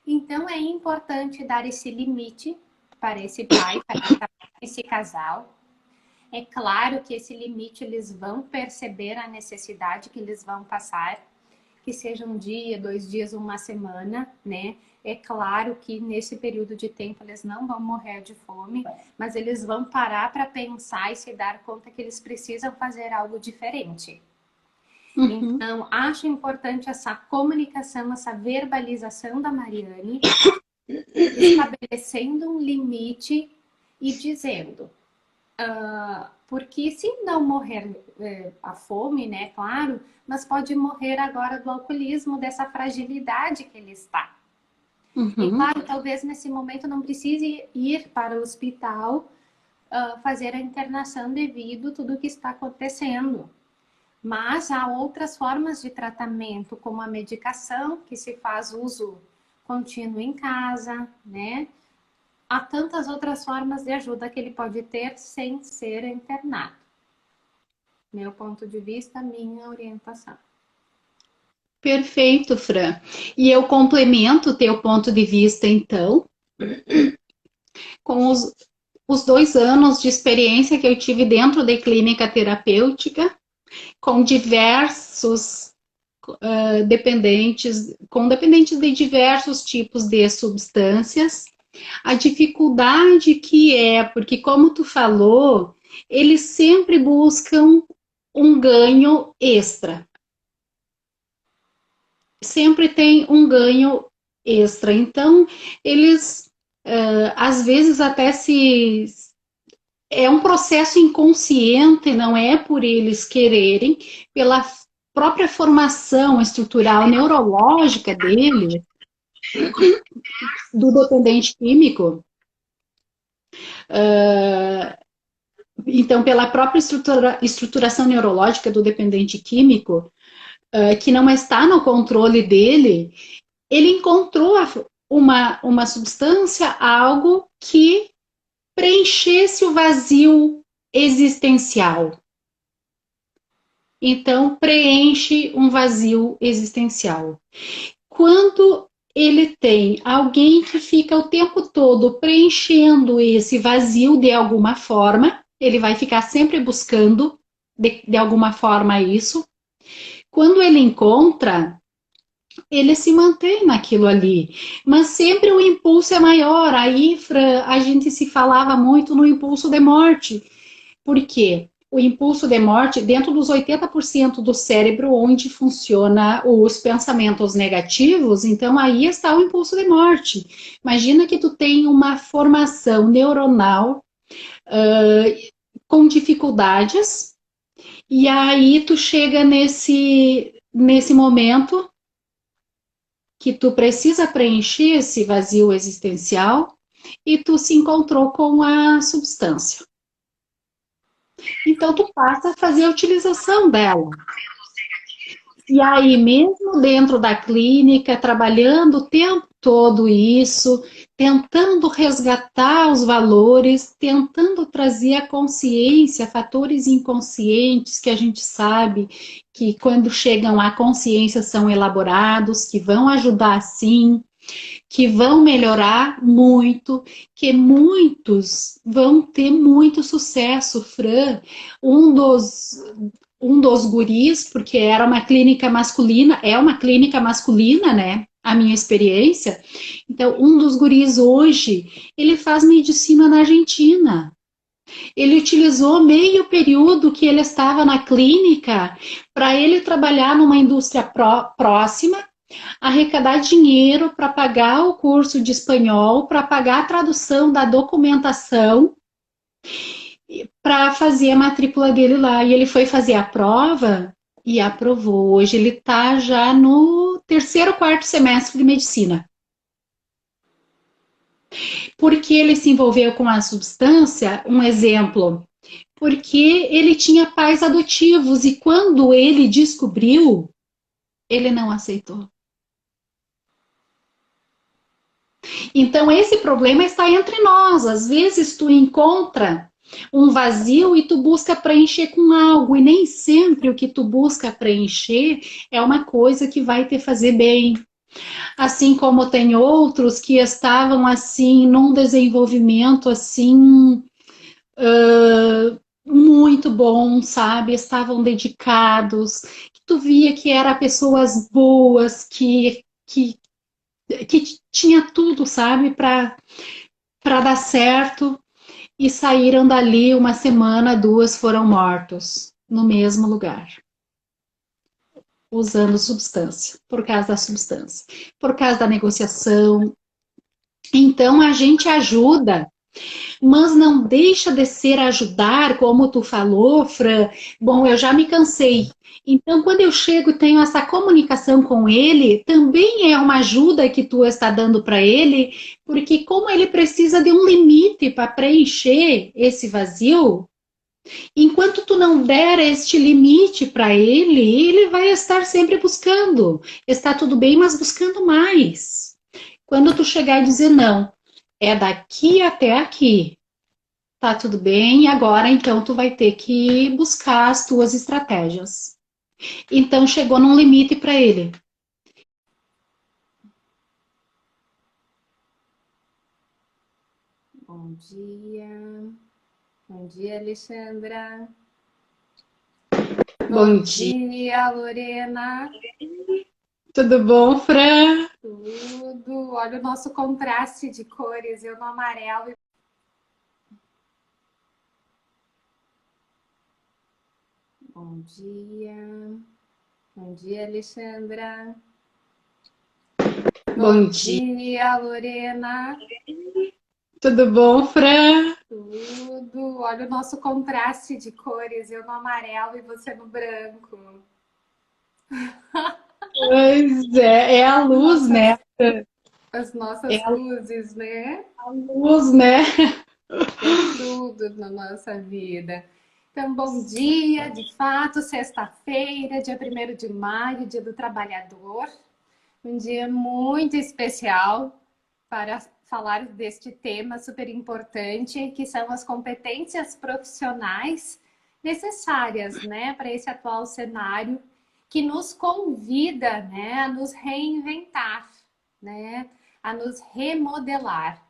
Então é importante dar esse limite para esse pai, para esse casal. É claro que esse limite eles vão perceber a necessidade que eles vão passar, que seja um dia, 2 dias, uma semana, né? É claro que nesse período de tempo eles não vão morrer de fome, mas eles vão parar para pensar e se dar conta que eles precisam fazer algo diferente. uhum. Então, acho importante essa comunicação, essa verbalização da Mariane, estabelecendo um limite e dizendo, porque se não morrer a fome, né, claro, mas pode morrer agora do alcoolismo, dessa fragilidade que ele está. E Uhum. claro, talvez nesse momento não precise ir para o hospital fazer a internação devido a tudo o que está acontecendo. Mas há outras formas de tratamento, como a medicação, que se faz uso contínuo em casa, né? Há tantas outras formas de ajuda que ele pode ter sem ser internado. Meu ponto de vista, minha orientação. Perfeito, Fran. E eu complemento o teu ponto de vista, então, com os 2 anos de experiência que eu tive dentro da clínica terapêutica, com diversos dependentes de diversos tipos de substâncias. A dificuldade que é, porque como tu falou, eles sempre buscam um ganho extra. Sempre tem um ganho extra. Então, eles às vezes até se é um processo inconsciente, não é por eles quererem, pela própria formação estrutural neurológica dele, do dependente químico. Então, pela própria estruturação neurológica do dependente químico, que não está no controle dele, ele encontrou uma substância, algo que preenchesse o vazio existencial. Então, preenche um vazio existencial. Quando ele tem alguém que fica o tempo todo preenchendo esse vazio de alguma forma, ele vai ficar sempre buscando de alguma forma isso. Quando ele encontra, ele se mantém naquilo ali, mas sempre o impulso é maior. Aí, Fran, a gente se falava muito no impulso de morte. Por quê? o impulso de morte dentro dos 80% do cérebro onde funciona os pensamentos negativos, então aí está o impulso de morte. Imagina que tu tem uma formação neuronal com dificuldades, e aí tu chega nesse momento que tu precisa preencher esse vazio existencial e tu se encontrou com a substância. Então tu passa a fazer a utilização dela. E aí, mesmo dentro da clínica, trabalhando o tempo todo isso, tentando resgatar os valores, tentando trazer a consciência, fatores inconscientes que a gente sabe que quando chegam à consciência são elaborados, que vão ajudar sim, que vão melhorar muito, que muitos vão ter muito sucesso, Fran. Um dos, um dos guris, porque era uma clínica masculina, é uma clínica masculina, né? A minha experiência. Então, um dos guris hoje, ele faz medicina na Argentina. Ele utilizou meio período que ele estava na clínica para ele trabalhar numa indústria próxima, arrecadar dinheiro para pagar o curso de espanhol, para pagar a tradução da documentação, para fazer a matrícula dele lá. E ele foi fazer a prova e aprovou. Hoje ele está já no terceiro, quarto semestre de medicina. Por que ele se envolveu com a substância? Um exemplo. Porque ele tinha pais adotivos e quando ele descobriu, ele não aceitou. Então, esse problema está entre nós. Às vezes, tu encontra um vazio e tu busca preencher com algo, e nem sempre o que tu busca preencher é uma coisa que vai te fazer bem. Assim como tem outros que estavam assim num desenvolvimento assim muito bom, sabe? Estavam dedicados, que tu via que eram pessoas boas, que tinha tudo, sabe, para dar certo, e saíram dali uma semana, duas foram mortos no mesmo lugar, usando substância, por causa da substância, por causa da negociação. Então a gente ajuda, mas não deixa de ser ajudar, como tu falou, Fran. Bom, eu já me cansei. Então, quando eu chego e tenho essa comunicação com ele, também é uma ajuda que tu está dando para ele, porque como ele precisa de um limite para preencher esse vazio, enquanto tu não der este limite para ele, ele vai estar sempre buscando. Está tudo bem, mas buscando mais. Quando tu chegar e dizer não, é daqui até aqui. Tá tudo bem, agora então tu vai ter que buscar as tuas estratégias. Então chegou num limite para ele. Bom dia. Bom dia, Alexandra. Bom Bom dia. dia, Lorena. Tudo bom, Fran? Tudo. Olha o nosso contraste de cores. Eu no amarelo. Bom dia. Bom dia, Alexandra. Bom dia. Dia, Lorena. Tudo bom, Fran? Tudo. Olha o nosso contraste de cores. Eu no amarelo e você no branco. Pois é, é a luz, Nossas, né? as É nossas luzes, né? a luz, né? É tudo na nossa vida. Então, bom dia, de fato, sexta-feira, dia 1º de maio, dia do trabalhador. Um dia muito especial para falar deste tema super importante, que são as competências profissionais necessárias, né, para esse atual cenário que nos convida, né, a nos reinventar, né, a nos remodelar.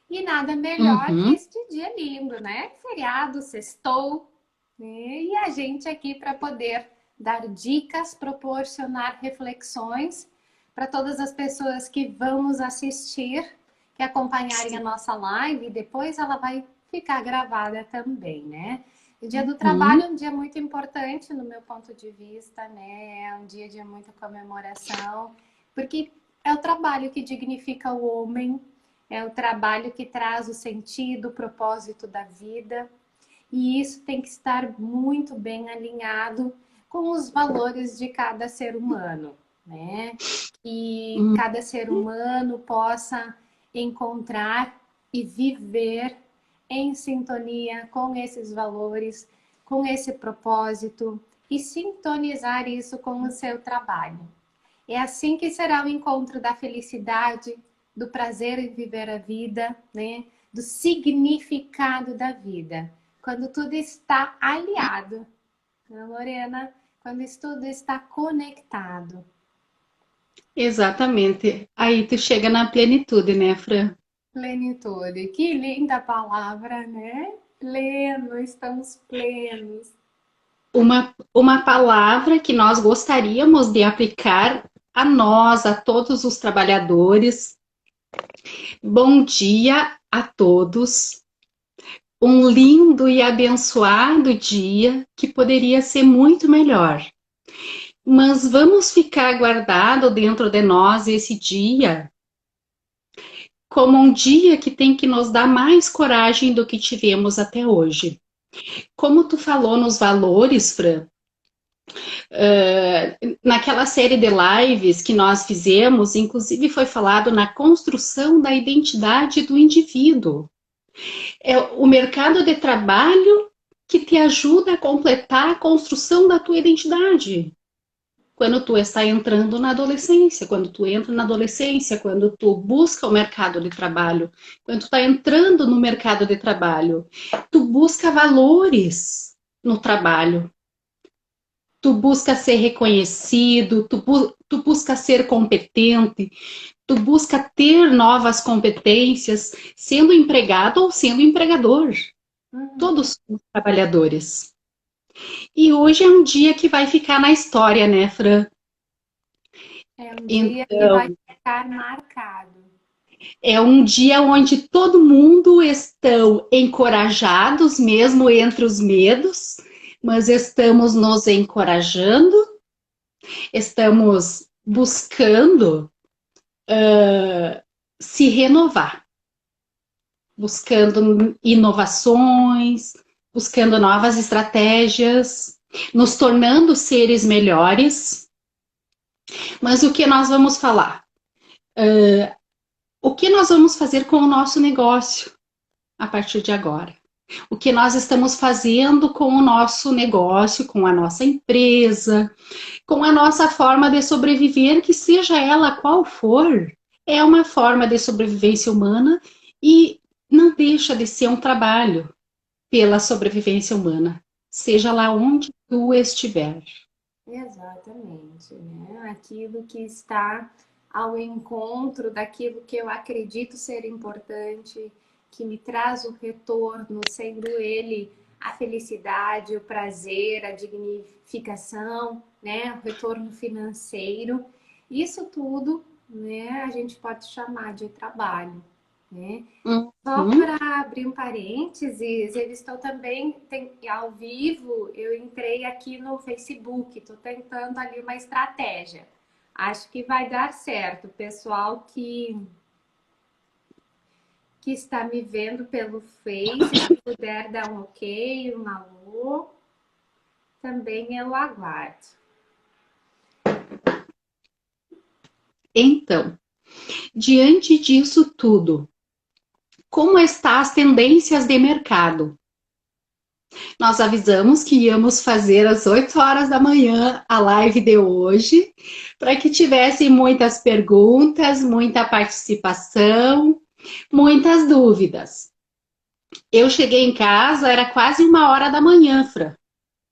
E nada melhor que Uhum. este dia lindo, né? Feriado, sextou, né? E a gente aqui para poder dar dicas, proporcionar reflexões para todas as pessoas que vamos assistir, que acompanharem a nossa live, e depois ela vai ficar gravada também, né? O Dia do Trabalho Uhum. é um dia muito importante no meu ponto de vista, né? É um dia de muita comemoração, porque é o trabalho que dignifica o homem, é o trabalho que traz o sentido, o propósito da vida, e isso tem que estar muito bem alinhado com os valores de cada ser humano, né? Que Uhum. cada ser humano possa encontrar e viver em sintonia com esses valores, com esse propósito e sintonizar isso com o seu trabalho. É assim que será o encontro da felicidade, do prazer em viver a vida, né? Do significado da vida. Quando tudo está aliado, né, Lorena? Quando isso tudo está conectado. Exatamente. Aí tu chega na plenitude, né, Fran? Plenitude. Que linda palavra, né? Pleno, estamos plenos. Uma palavra que nós gostaríamos de aplicar a nós, a todos os trabalhadores. Bom dia a todos. Um lindo e abençoado dia que poderia ser muito melhor. Mas vamos ficar guardado dentro de nós esse dia como um dia que tem que nos dar mais coragem do que tivemos até hoje. Como tu falou nos valores, Fran, naquela série de lives que nós fizemos, inclusive foi falado na construção da identidade do indivíduo. É o mercado de trabalho que te ajuda a completar a construção da tua identidade. Quando tu está entrando na adolescência, quando tu entra na adolescência, quando tu busca o mercado de trabalho, quando tu está entrando no mercado de trabalho, tu busca valores no trabalho, tu busca ser reconhecido, tu busca ser competente, tu busca ter novas competências, sendo empregado ou sendo empregador. Uhum. Todos somos trabalhadores. E hoje é um dia que vai ficar na história, né, Fran? É um dia que vai Então, ficar marcado. é um dia onde todo mundo estão encorajados, mesmo entre os medos, mas estamos nos encorajando, estamos buscando se renovar, buscando inovações, buscando novas estratégias, nos tornando seres melhores. Mas o que nós vamos falar? O que nós vamos fazer com o nosso negócio a partir de agora? O que nós estamos fazendo com o nosso negócio, com a nossa empresa, com a nossa forma de sobreviver, que seja ela qual for, é uma forma de sobrevivência humana e não deixa de ser um trabalho pela sobrevivência humana, seja lá onde tu estiver. Exatamente, né? Aquilo que está ao encontro daquilo que eu acredito ser importante, que me traz o retorno, sendo ele a felicidade, o prazer, a dignificação, né? O retorno financeiro. Isso tudo, né? A gente pode chamar de trabalho, né? Só Uhum. para abrir um parênteses, eles estão também ao vivo. Eu entrei aqui no Facebook, estou tentando ali uma estratégia. Acho que vai dar certo. O pessoal que está me vendo pelo Face, se puder dar um ok, um alô, também eu aguardo. Então, diante disso tudo, como estão as tendências de mercado? Nós avisamos que íamos fazer às 8 horas da manhã a live de hoje, para que tivesse muitas perguntas, muita participação, muitas dúvidas. Eu cheguei em casa, era quase 1 hora da manhã, Fran.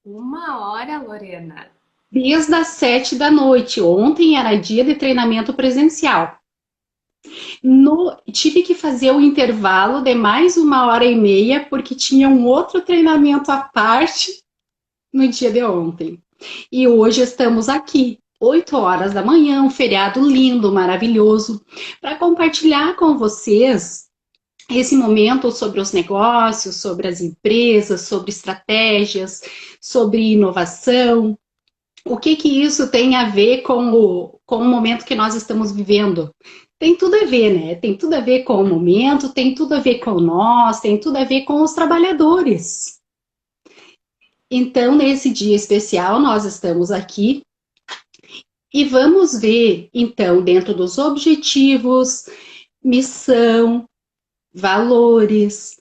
1 hora, Lorena. Desde as 7 da noite. Ontem era dia de treinamento presencial. Tive que fazer o intervalo de mais 1 hora e meia, porque tinha um outro treinamento à parte no dia de ontem. E hoje estamos aqui, 8 horas da manhã, um feriado lindo, maravilhoso, para compartilhar com vocês esse momento sobre os negócios, sobre as empresas, sobre estratégias, sobre inovação. O que que isso tem a ver com o momento que nós estamos vivendo? Tem tudo a ver, né? Tem tudo a ver com o momento, tem tudo a ver com nós, tem tudo a ver com os trabalhadores. Então, nesse dia especial, nós estamos aqui e vamos ver, então, dentro dos objetivos, missão, valores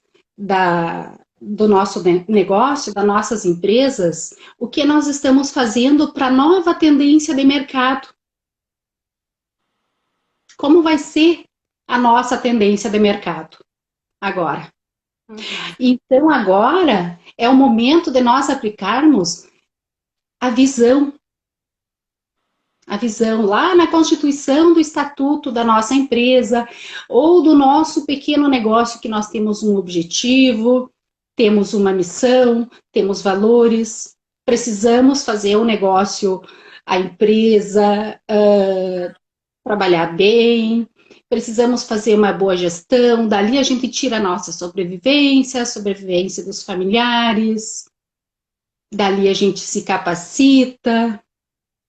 do nosso negócio, das nossas empresas, o que nós estamos fazendo para a nova tendência de mercado. Como vai ser a nossa tendência de mercado agora? Uhum. Então, agora é o momento de nós aplicarmos a visão lá na constituição do estatuto da nossa empresa ou do nosso pequeno negócio que nós temos um objetivo, temos uma missão, temos valores, precisamos fazer o negócio, a empresa trabalhar bem, precisamos fazer uma boa gestão, dali a gente tira a nossa sobrevivência, a sobrevivência dos familiares, dali a gente se capacita.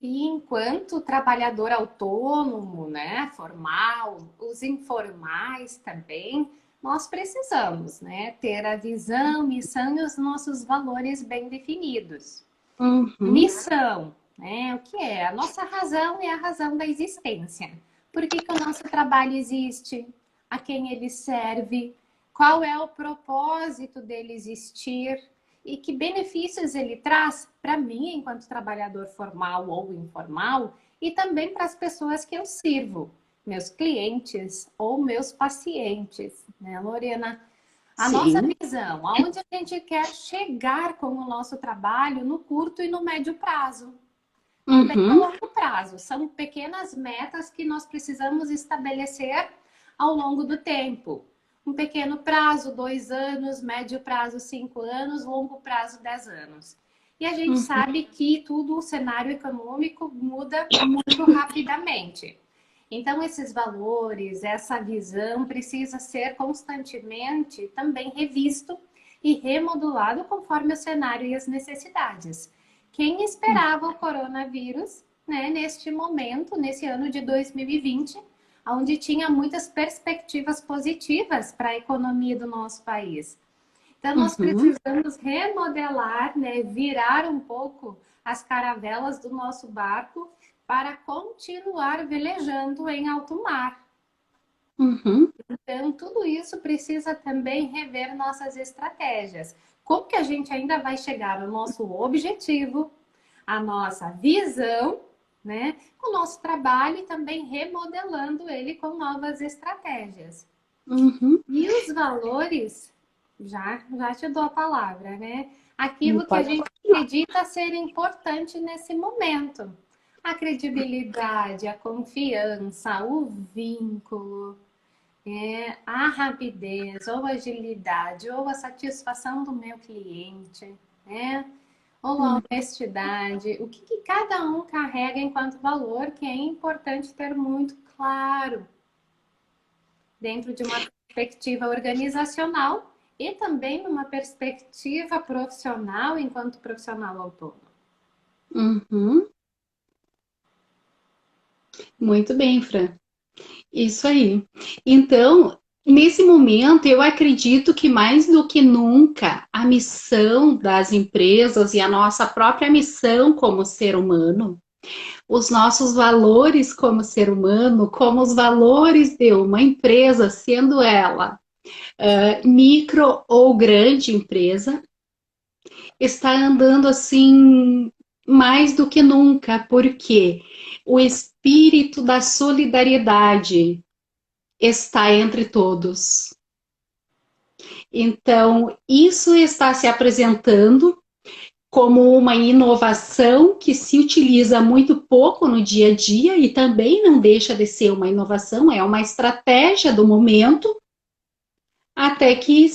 E enquanto trabalhador autônomo, né, formal, os informais também, nós precisamos, né, ter a visão, missão e os nossos valores bem definidos. Uhum, Missão, né, o que é? A nossa razão é a razão da existência. Por que que o nosso trabalho existe? A quem ele serve? Qual é o propósito dele existir? E que benefícios ele traz para mim, enquanto trabalhador formal ou informal, e também para as pessoas que eu sirvo, meus clientes ou meus pacientes, né, Lorena? A nossa sim. visão, aonde a gente quer chegar com o nosso trabalho no curto e no médio prazo. Também no Uhum, longo prazo. São pequenas metas que nós precisamos estabelecer ao longo do tempo. Um pequeno prazo, 2 anos, médio prazo, 5 anos, longo prazo, 10 anos. E a gente uhum, sabe que tudo, o cenário econômico muda muito rapidamente. Então, esses valores, essa visão precisa ser constantemente também revisto e remodulado conforme o cenário e as necessidades. Quem esperava o coronavírus, né, neste momento, nesse ano de 2020, onde tinha muitas perspectivas positivas para a economia do nosso país? Então, nós uhum, precisamos remodelar, né, virar um pouco as caravelas do nosso barco para continuar velejando em alto mar. uhum, Então, tudo isso precisa também rever nossas estratégias. Como que a gente ainda vai chegar ao nosso objetivo, a nossa visão, né, com o nosso trabalho e também remodelando ele com novas estratégias. uhum. E os valores, já te dou a palavra, né? Aquilo que a Pode gente continuar. acredita ser importante nesse momento. A credibilidade, a confiança, o vínculo, a rapidez, ou a agilidade, ou a satisfação do meu cliente, né? Ou a Hum, honestidade. O que, que cada um carrega enquanto valor que é importante ter muito claro dentro de uma perspectiva organizacional e também numa perspectiva profissional enquanto profissional autônomo. uhum. Muito bem, Fran. Isso aí. Então, nesse momento, eu acredito que mais do que nunca, a missão das empresas e a nossa própria missão como ser humano, os nossos valores como ser humano, como os valores de uma empresa, sendo ela micro ou grande empresa, está andando assim mais do que nunca, porque o espírito da solidariedade está entre todos. Então, isso está se apresentando como uma inovação que se utiliza muito pouco no dia a dia e também não deixa de ser uma inovação, é uma estratégia do momento até que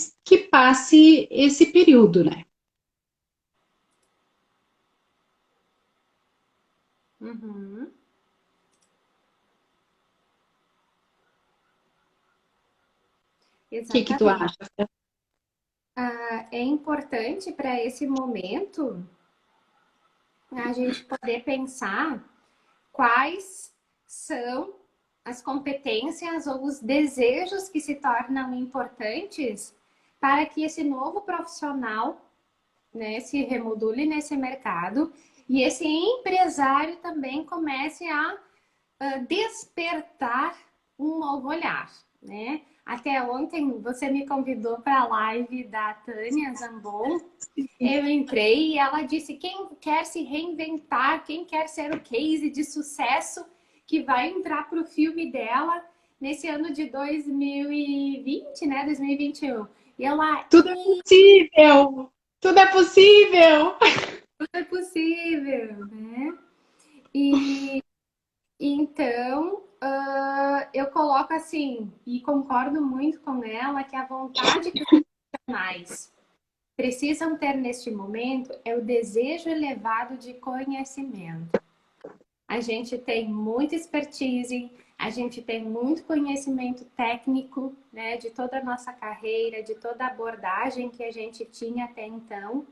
passe esse período, né? Uhum. Que tu exatamente. acha? É importante para esse momento a gente poder pensar quais são as competências ou os desejos que se tornam importantes para que esse novo profissional, né, se remodule nesse mercado e esse empresário também comece a despertar um novo olhar, né? Até ontem você me convidou para a live da Tânia Zambon. Eu entrei e ela disse: quem quer se reinventar, quem quer ser o case de sucesso que vai entrar para o filme dela nesse ano de 2020, né? 2021. E ela, Tudo é possível! Tudo é possível! é possível, né? E então eu coloco assim, e concordo muito com ela, que a vontade que os profissionais precisam ter neste momento é o desejo elevado de conhecimento. A gente tem muita expertise, a gente tem muito conhecimento técnico, né, de toda a nossa carreira, de toda a abordagem que a gente tinha até então,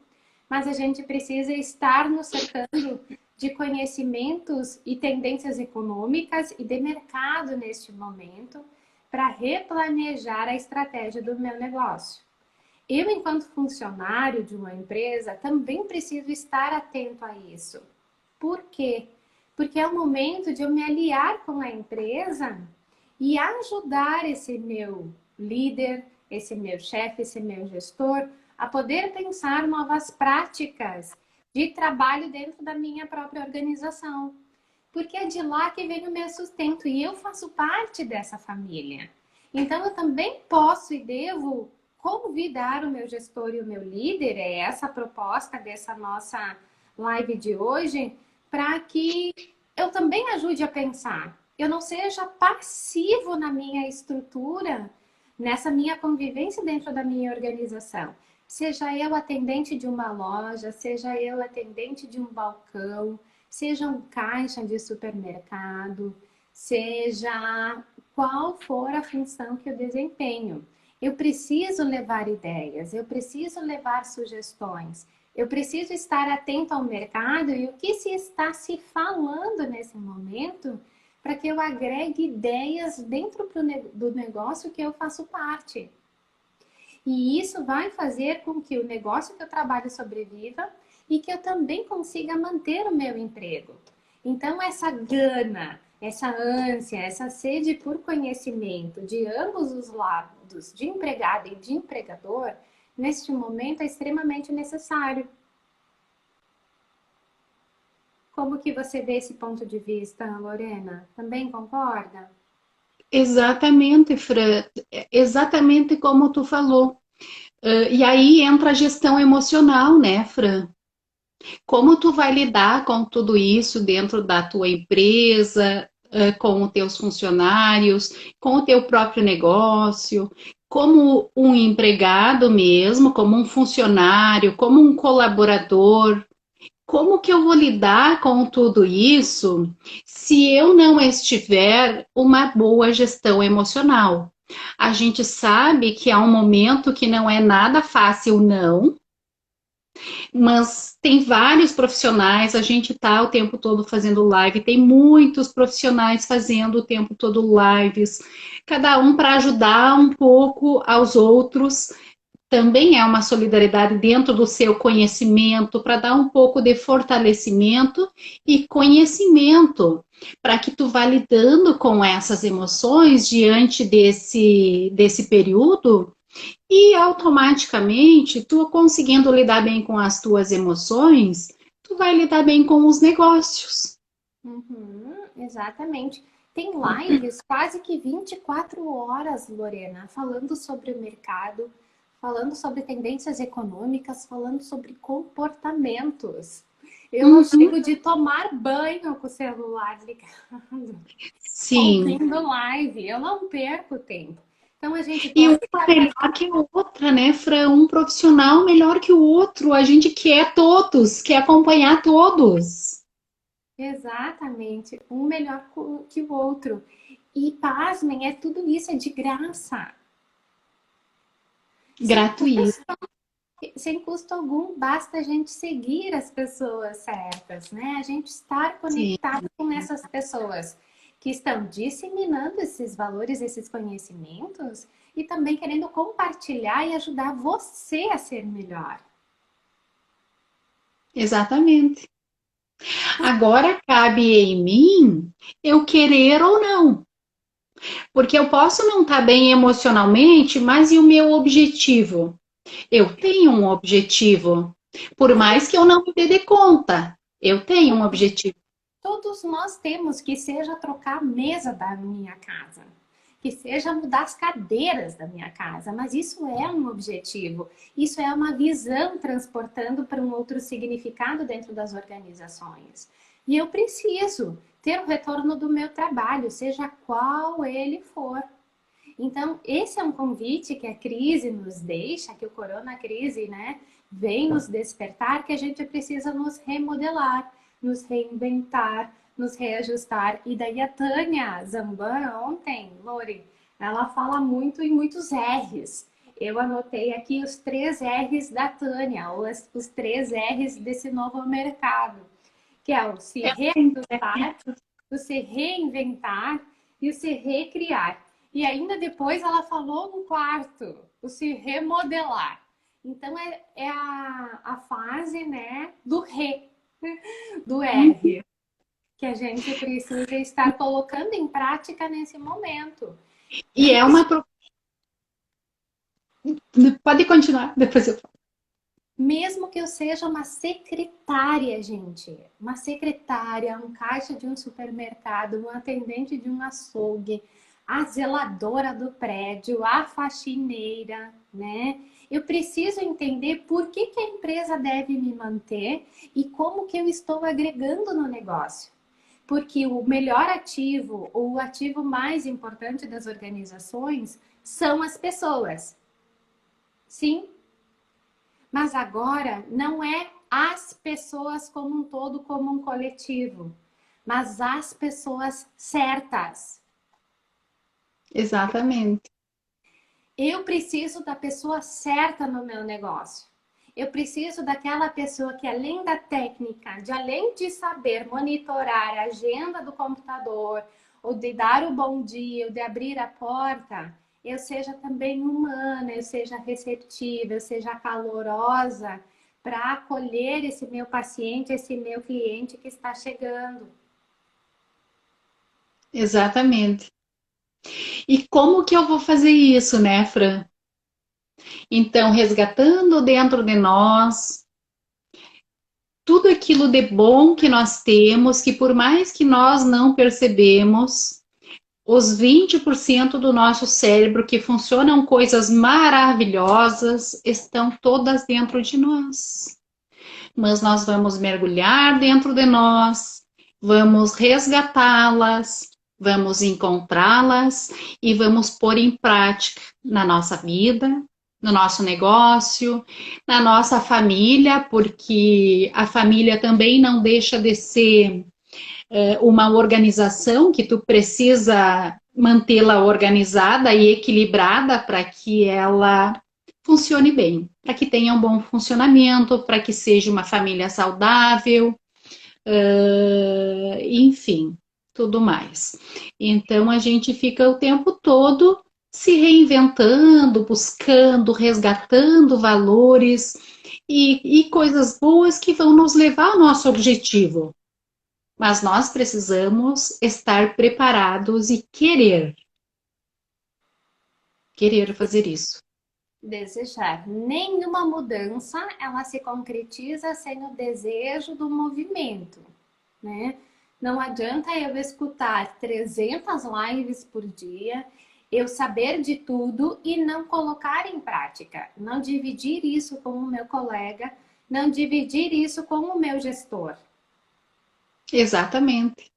mas a gente precisa estar nos cercando de conhecimentos e tendências econômicas e de mercado neste momento para replanejar a estratégia do meu negócio. Eu, enquanto funcionário de uma empresa, também preciso estar atento a isso. Por quê? Porque é o momento de eu me aliar com a empresa e ajudar esse meu líder, esse meu chefe, esse meu gestor a poder pensar novas práticas de trabalho dentro da minha própria organização. Porque é de lá que vem o meu sustento e eu faço parte dessa família. Então eu também posso e devo convidar o meu gestor e o meu líder, é essa a proposta dessa nossa live de hoje, para que eu também ajude a pensar. Eu não seja passivo na minha estrutura, nessa minha convivência dentro da minha organização. Seja eu atendente de uma loja, seja eu atendente de um balcão, seja um caixa de supermercado, seja qual for a função que eu desempenho. Eu preciso levar ideias, eu preciso levar sugestões, eu preciso estar atento ao mercado e o que se está se falando nesse momento para que eu agregue ideias dentro do negócio que eu faço parte. E isso vai fazer com que o negócio que eu trabalho sobreviva e que eu também consiga manter o meu emprego. Então, essa gana, essa ânsia, essa sede por conhecimento de ambos os lados, de empregado e de empregador, neste momento é extremamente necessário. Como que você vê esse ponto de vista, Lorena? Também concorda? Exatamente, Fran. Exatamente como tu falou. E aí entra a gestão emocional, né, Fran? Como tu vai lidar com tudo isso dentro da tua empresa, com os teus funcionários, com o teu próprio negócio, como um empregado mesmo, como um funcionário, como um colaborador. Como que eu vou lidar com tudo isso se eu não estiver uma boa gestão emocional? A gente sabe que há um momento que não é nada fácil, não, mas tem vários profissionais, a gente está o tempo todo fazendo live, tem muitos profissionais fazendo o tempo todo lives, cada um para ajudar um pouco aos outros. Também é uma solidariedade dentro do seu conhecimento, para dar um pouco de fortalecimento e conhecimento, para que tu vá lidando com essas emoções diante desse período e automaticamente, tu conseguindo lidar bem com as tuas emoções, tu vai lidar bem com os negócios. Uhum, exatamente. Tem lives quase que 24 horas, Lorena, falando sobre o mercado, falando sobre tendências econômicas, falando sobre comportamentos. Eu não Uhum, chego de tomar banho com o celular ligado, sim. ouvindo live. Eu não perco tempo. Então a gente E pode uma melhor que a outra, né, Fran? Um profissional melhor que o outro. A gente quer todos, quer acompanhar todos. exatamente um melhor que o outro. E pasmem, é tudo isso é de graça. Sem Gratuito. custo, sem custo algum, basta a gente seguir as pessoas certas, né? A gente estar Sim, conectado com essas pessoas que estão disseminando esses valores, esses conhecimentos e também querendo compartilhar e ajudar você a ser melhor. exatamente. Agora cabe em mim eu querer ou não. Porque eu posso não estar bem emocionalmente, mas e o meu objetivo? Eu tenho um objetivo. Por mais que eu não me dê conta, eu tenho um objetivo. Todos nós temos, que seja trocar a mesa da minha casa, que seja mudar as cadeiras da minha casa, mas isso é um objetivo, isso é uma visão transportando para um outro significado dentro das organizações. E eu preciso ter o retorno do meu trabalho, seja qual ele for. Então, esse é um convite que a crise nos deixa, que o corona crise, né, vem nos despertar, que a gente precisa nos remodelar, nos reinventar, nos reajustar. E daí a Tânia Zamban ontem, Lori, ela fala muito em muitos R's. Eu anotei aqui os 3 R's da Tânia, ou os 3 R's desse novo mercado, que é o se reajustar, o se reinventar e o se recriar. E ainda depois ela falou um quarto, o se remodelar. Então é a fase, né, do re, do R, que a gente precisa estar colocando em prática nesse momento. E é Mesmo, uma. Pode continuar, depois eu falo. mesmo que eu seja uma secretária, gente, uma secretária, um caixa de um supermercado, um atendente de um açougue, a zeladora do prédio, a faxineira, né? Eu preciso entender por que a empresa deve me manter e como que eu estou agregando no negócio. Porque o melhor ativo, ou o ativo mais importante das organizações, são as pessoas. Sim, mas agora não é as pessoas como um todo, como um coletivo, mas as pessoas certas. Exatamente. Eu preciso da pessoa certa no meu negócio. Eu preciso daquela pessoa que, além da técnica, além de saber monitorar a agenda do computador, ou de dar o bom dia, ou de abrir a porta, eu seja também humana, eu seja receptiva, eu seja calorosa para acolher esse meu paciente, esse meu cliente que está chegando. Exatamente. E como que eu vou fazer isso, né, Fran? Então, resgatando dentro de nós tudo aquilo de bom que nós temos, que por mais que nós não percebemos, os 20% do nosso cérebro que funcionam coisas maravilhosas estão todas dentro de nós. Mas nós vamos mergulhar dentro de nós, vamos resgatá-las, vamos encontrá-las e vamos pôr em prática na nossa vida, no nosso negócio, na nossa família, porque a família também não deixa de ser uma organização que tu precisa mantê-la organizada e equilibrada para que ela funcione bem, para que tenha um bom funcionamento, para que seja uma família saudável, enfim, tudo mais. Então a gente fica o tempo todo se reinventando, buscando, resgatando valores e coisas boas que vão nos levar ao nosso objetivo. Mas nós precisamos estar preparados e querer fazer isso. Desejar. Nenhuma mudança ela se concretiza sem o desejo do movimento, né? Não adianta eu escutar 300 lives por dia, eu saber de tudo e não colocar em prática, não dividir isso com o meu colega, não dividir isso com o meu gestor. Exatamente.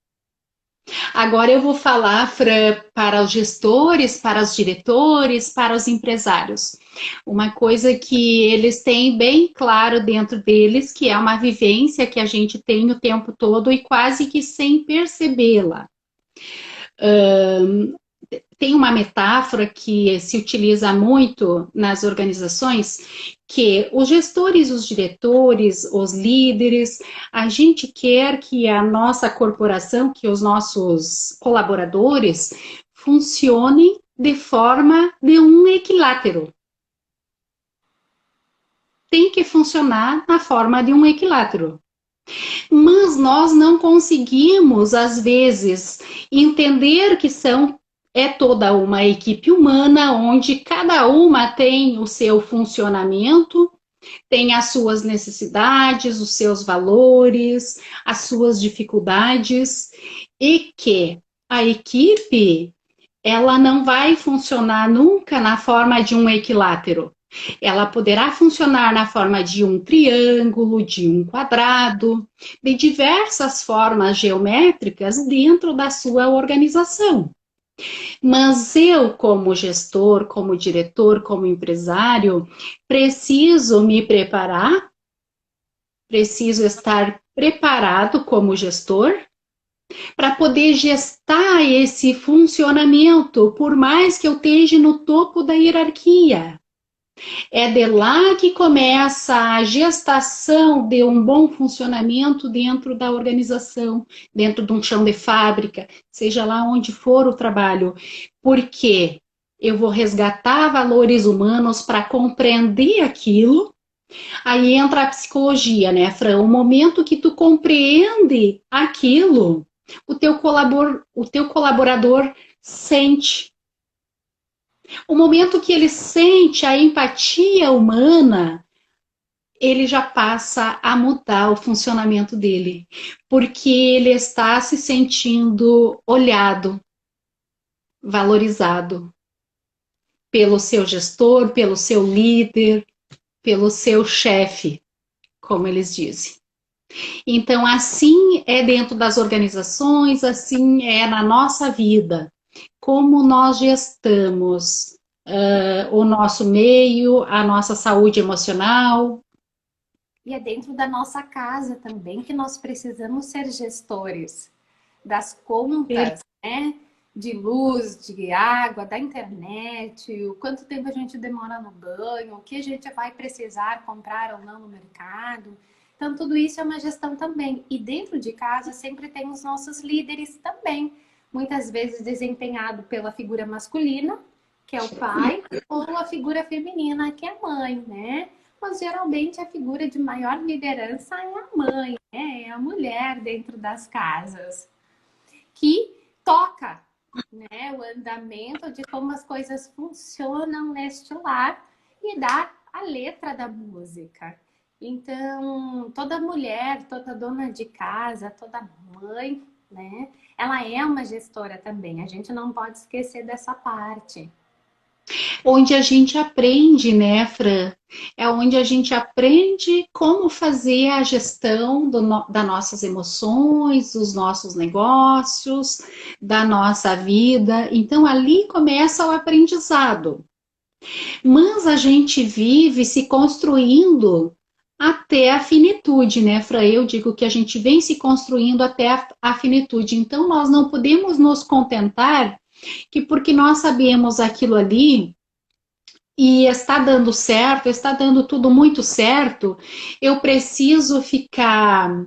Agora eu vou falar, Fran, para os gestores, para os diretores, para os empresários. Uma coisa que eles têm bem claro dentro deles, que é uma vivência que a gente tem o tempo todo e quase que sem percebê-la. tem uma metáfora que se utiliza muito nas organizações, que os gestores, os diretores, os líderes, a gente quer que a nossa corporação, que os nossos colaboradores funcionem de forma de um equilátero. Tem que funcionar na forma de um equilátero. Mas nós não conseguimos, às vezes, entender que é toda uma equipe humana, onde cada uma tem o seu funcionamento, tem as suas necessidades, os seus valores, as suas dificuldades, e que a equipe, ela não vai funcionar nunca na forma de um equilátero. Ela poderá funcionar na forma de um triângulo, de um quadrado, de diversas formas geométricas dentro da sua organização. Mas eu, como gestor, como diretor, como empresário, preciso me preparar, preciso estar preparado como gestor para poder gestar esse funcionamento, por mais que eu esteja no topo da hierarquia. É de lá que começa a gestação de um bom funcionamento dentro da organização, dentro de um chão de fábrica, seja lá onde for o trabalho. Porque eu vou resgatar valores humanos para compreender aquilo. Aí entra a psicologia, né, Fran? O momento que tu compreende aquilo, o teu colaborador sente. O momento que ele sente a empatia humana, ele já passa a mudar o funcionamento dele, porque ele está se sentindo olhado, valorizado pelo seu gestor, pelo seu líder, pelo seu chefe, como eles dizem. Então, assim é dentro das organizações, assim é na nossa vida. Como nós gestamos o nosso meio, a nossa saúde emocional. E é dentro da nossa casa também que nós precisamos ser gestores das contas, né? De luz, de água, da internet, o quanto tempo a gente demora no banho, o que a gente vai precisar comprar ou não no mercado. Então, tudo isso é uma gestão também. E dentro de casa sempre tem os nossos líderes também. Muitas vezes desempenhado pela figura masculina, que é o pai, ou a figura feminina, que é a mãe, né? Mas geralmente a figura de maior liderança é a mãe, né? É a mulher dentro das casas, que toca, né, o andamento de como as coisas funcionam neste lar e dá a letra da música. Então, toda mulher, toda dona de casa, toda mãe, né, ela é uma gestora também. A gente não pode esquecer dessa parte. Onde a gente aprende, né, Fran? É onde a gente aprende como fazer a gestão das nossas emoções, dos nossos negócios, da nossa vida. Então, ali começa o aprendizado. Mas a gente vive se construindo até a finitude, né, Fran? Eu digo que a gente vem se construindo até a finitude. Então, nós não podemos nos contentar que porque nós sabemos aquilo ali e está dando certo, está dando tudo muito certo, eu preciso ficar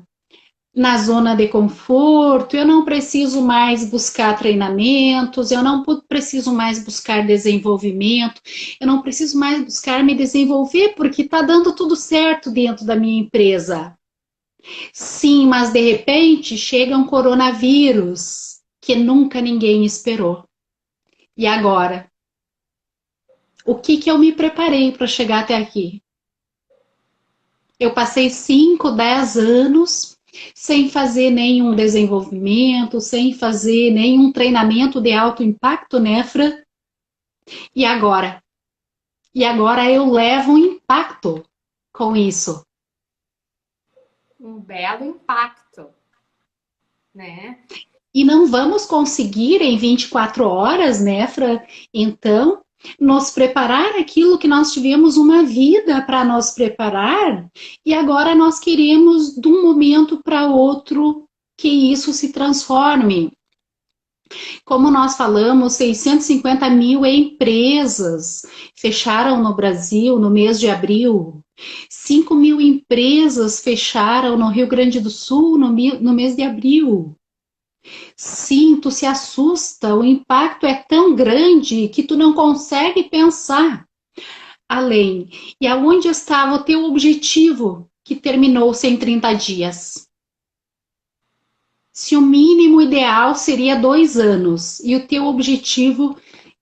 na zona de conforto, eu não preciso mais buscar treinamentos, eu não preciso mais buscar desenvolvimento, eu não preciso mais buscar me desenvolver porque está dando tudo certo dentro da minha empresa. Sim, mas de repente chega um coronavírus que nunca ninguém esperou. E agora? O que eu me preparei para chegar até aqui? Eu passei 5, 10 anos sem fazer nenhum desenvolvimento, sem fazer nenhum treinamento de alto impacto, né, Fran? E agora? E agora eu levo um impacto com isso. Um belo impacto, né? E não vamos conseguir em 24 horas, né, Fran? Então, nos preparar aquilo que nós tivemos uma vida para nos preparar e agora nós queremos de um momento para outro que isso se transforme. Como nós falamos, 650 mil empresas fecharam no Brasil no mês de abril. 5 mil empresas fecharam no Rio Grande do Sul no mês de abril. Sim, tu se assusta, o impacto é tão grande que tu não consegue pensar além. E aonde estava o teu objetivo que terminou-se em 30 dias? Se o mínimo ideal seria 2 anos e o teu objetivo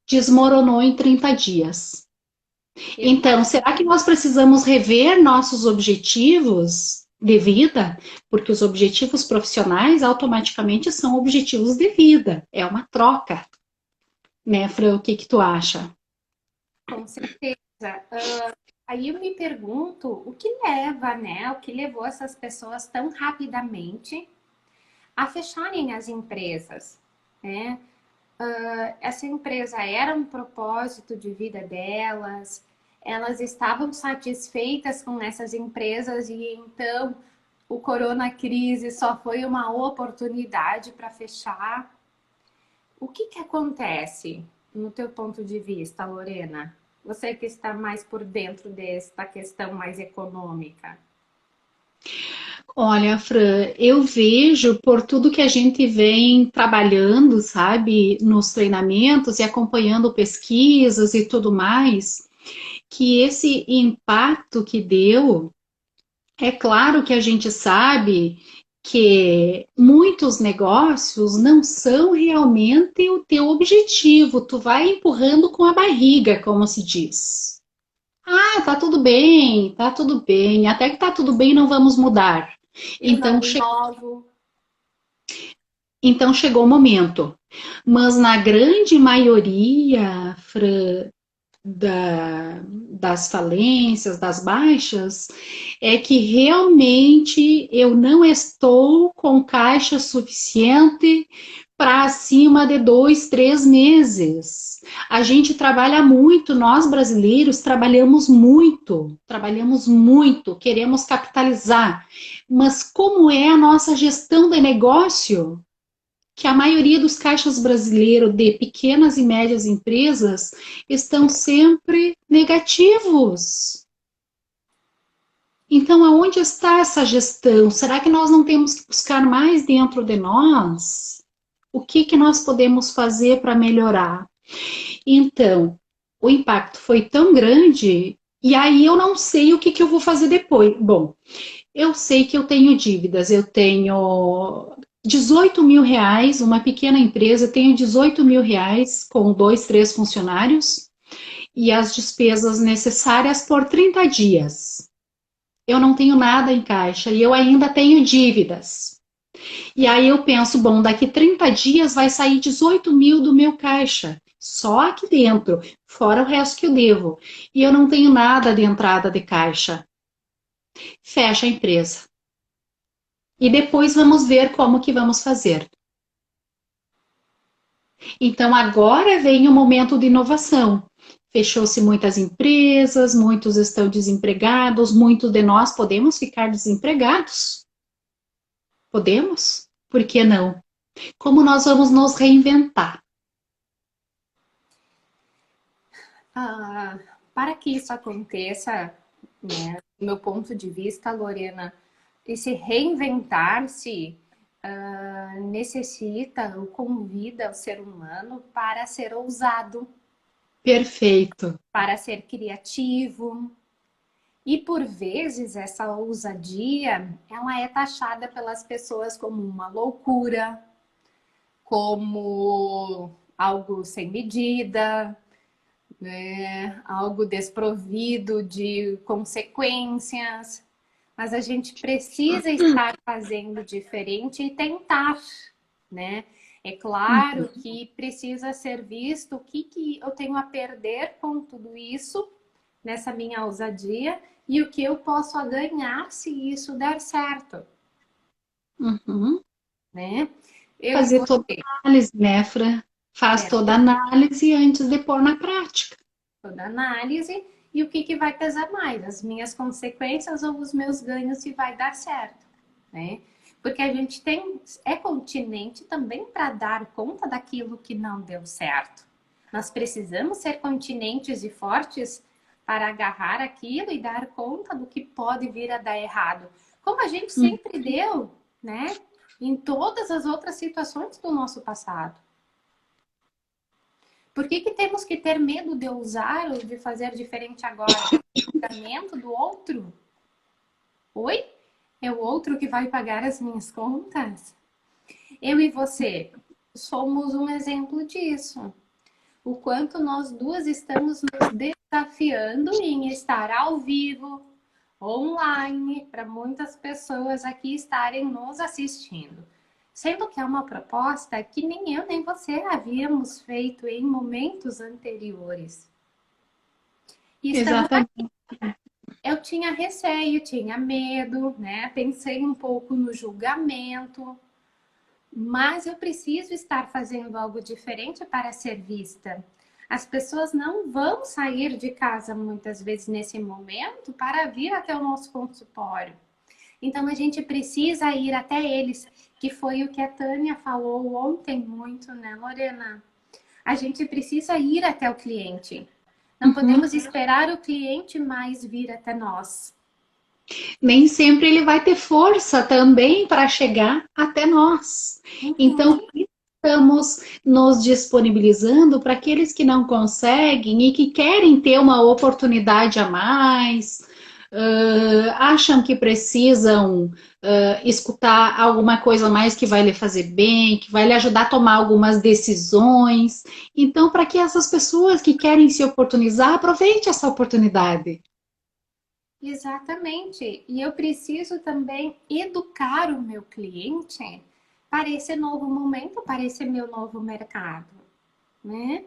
desmoronou em 30 dias. Então, será que nós precisamos rever nossos objetivos de vida? Porque os objetivos profissionais automaticamente são objetivos de vida. É uma troca. Né, Fran? O que que tu acha? Com certeza. Aí eu me pergunto o que leva, né? O que levou essas pessoas tão rapidamente a fecharem as empresas, né? Essa empresa era um propósito de vida delas, elas estavam satisfeitas com essas empresas e então o corona crise só foi uma oportunidade para fechar. O que que acontece no teu ponto de vista, Lorena? Você que está mais por dentro desta questão mais econômica. Olha, Fran, eu vejo por tudo que a gente vem trabalhando, sabe, nos treinamentos e acompanhando pesquisas e tudo mais, que esse impacto que deu, é claro que a gente sabe que muitos negócios não são realmente o teu objetivo, tu vai empurrando com a barriga, como se diz. Ah, tá tudo bem, até que tá tudo bem, não vamos mudar. Eu Então, não inovo. Então chegou o momento. Mas na grande maioria, Fran, das falências, das baixas, é que realmente eu não estou com caixa suficiente para acima de 2, 3 meses. A gente trabalha muito, nós brasileiros trabalhamos muito, queremos capitalizar. Mas como é a nossa gestão de negócio? Que a maioria dos caixas brasileiros de pequenas e médias empresas estão sempre negativos. Então, aonde está essa gestão? Será que nós não temos que buscar mais dentro de nós? O que que nós podemos fazer para melhorar? Então, o impacto foi tão grande e aí eu não sei o que que eu vou fazer depois. Bom, eu sei que eu tenho dívidas, eu tenho 18 mil reais, uma pequena empresa, eu tenho 18 mil reais com 2, 3 funcionários e as despesas necessárias por 30 dias. Eu não tenho nada em caixa e eu ainda tenho dívidas. E aí eu penso, bom, daqui 30 dias vai sair 18 mil do meu caixa, só aqui dentro, fora o resto que eu devo. E eu não tenho nada de entrada de caixa. Fecha a empresa. E depois vamos ver como que vamos fazer. Então agora vem o momento de inovação. Fechou-se muitas empresas, muitos estão desempregados, muitos de nós podemos ficar desempregados. Podemos? Por que não? Como nós vamos nos reinventar? Ah, para que isso aconteça, né, do meu ponto de vista, Lorena, esse reinventar-se necessita ou convida o ser humano para ser ousado, Perfeito. para ser criativo. E por vezes essa ousadia, ela é taxada pelas pessoas como uma loucura, como algo sem medida, né? Algo desprovido de consequências. Mas a gente precisa estar fazendo diferente e tentar, né? É claro que precisa ser visto o que, que eu tenho a perder com tudo isso, nessa minha ousadia, e o que eu posso a ganhar se isso der certo, Uhum. né? Eu e Fazer toda você, a análise, né, Fran? Faz toda a certo? análise antes de pôr na prática. Toda análise e o que, que vai pesar mais, as minhas consequências ou os meus ganhos se vai dar certo, né? Porque a gente é continente também para dar conta daquilo que não deu certo. Nós precisamos ser continentes e fortes para agarrar aquilo e dar conta do que pode vir a dar errado. Como a gente sempre deu, né? Em todas as outras situações do nosso passado. Por que temos que ter medo de usar ou de fazer diferente agora? O julgamento do outro? Oi? É o outro que vai pagar as minhas contas? Eu e você somos um exemplo disso. O quanto nós duas estamos nos desafiando em estar ao vivo, online, para muitas pessoas aqui estarem nos assistindo. Sendo que é uma proposta que nem eu nem você havíamos feito em momentos anteriores. E estamos aqui. Eu tinha receio, tinha medo, né? Pensei um pouco no julgamento, mas eu preciso estar fazendo algo diferente para ser vista. As pessoas não vão sair de casa muitas vezes nesse momento para vir até o nosso consultório. Então a gente precisa ir até eles, que foi o que a Tânia falou ontem muito, né, Lorena? A gente precisa ir até o cliente. Não podemos esperar o cliente mais vir até nós. Nem sempre ele vai ter força também para chegar até nós. Então, estamos nos disponibilizando para aqueles que não conseguem e que querem ter uma oportunidade a mais, acham que precisam escutar alguma coisa a mais que vai lhe fazer bem, que vai lhe ajudar a tomar algumas decisões. Então, para que essas pessoas que querem se oportunizar, aproveite essa oportunidade. Exatamente. E eu preciso também educar o meu cliente para esse novo momento, para esse meu novo mercado, né?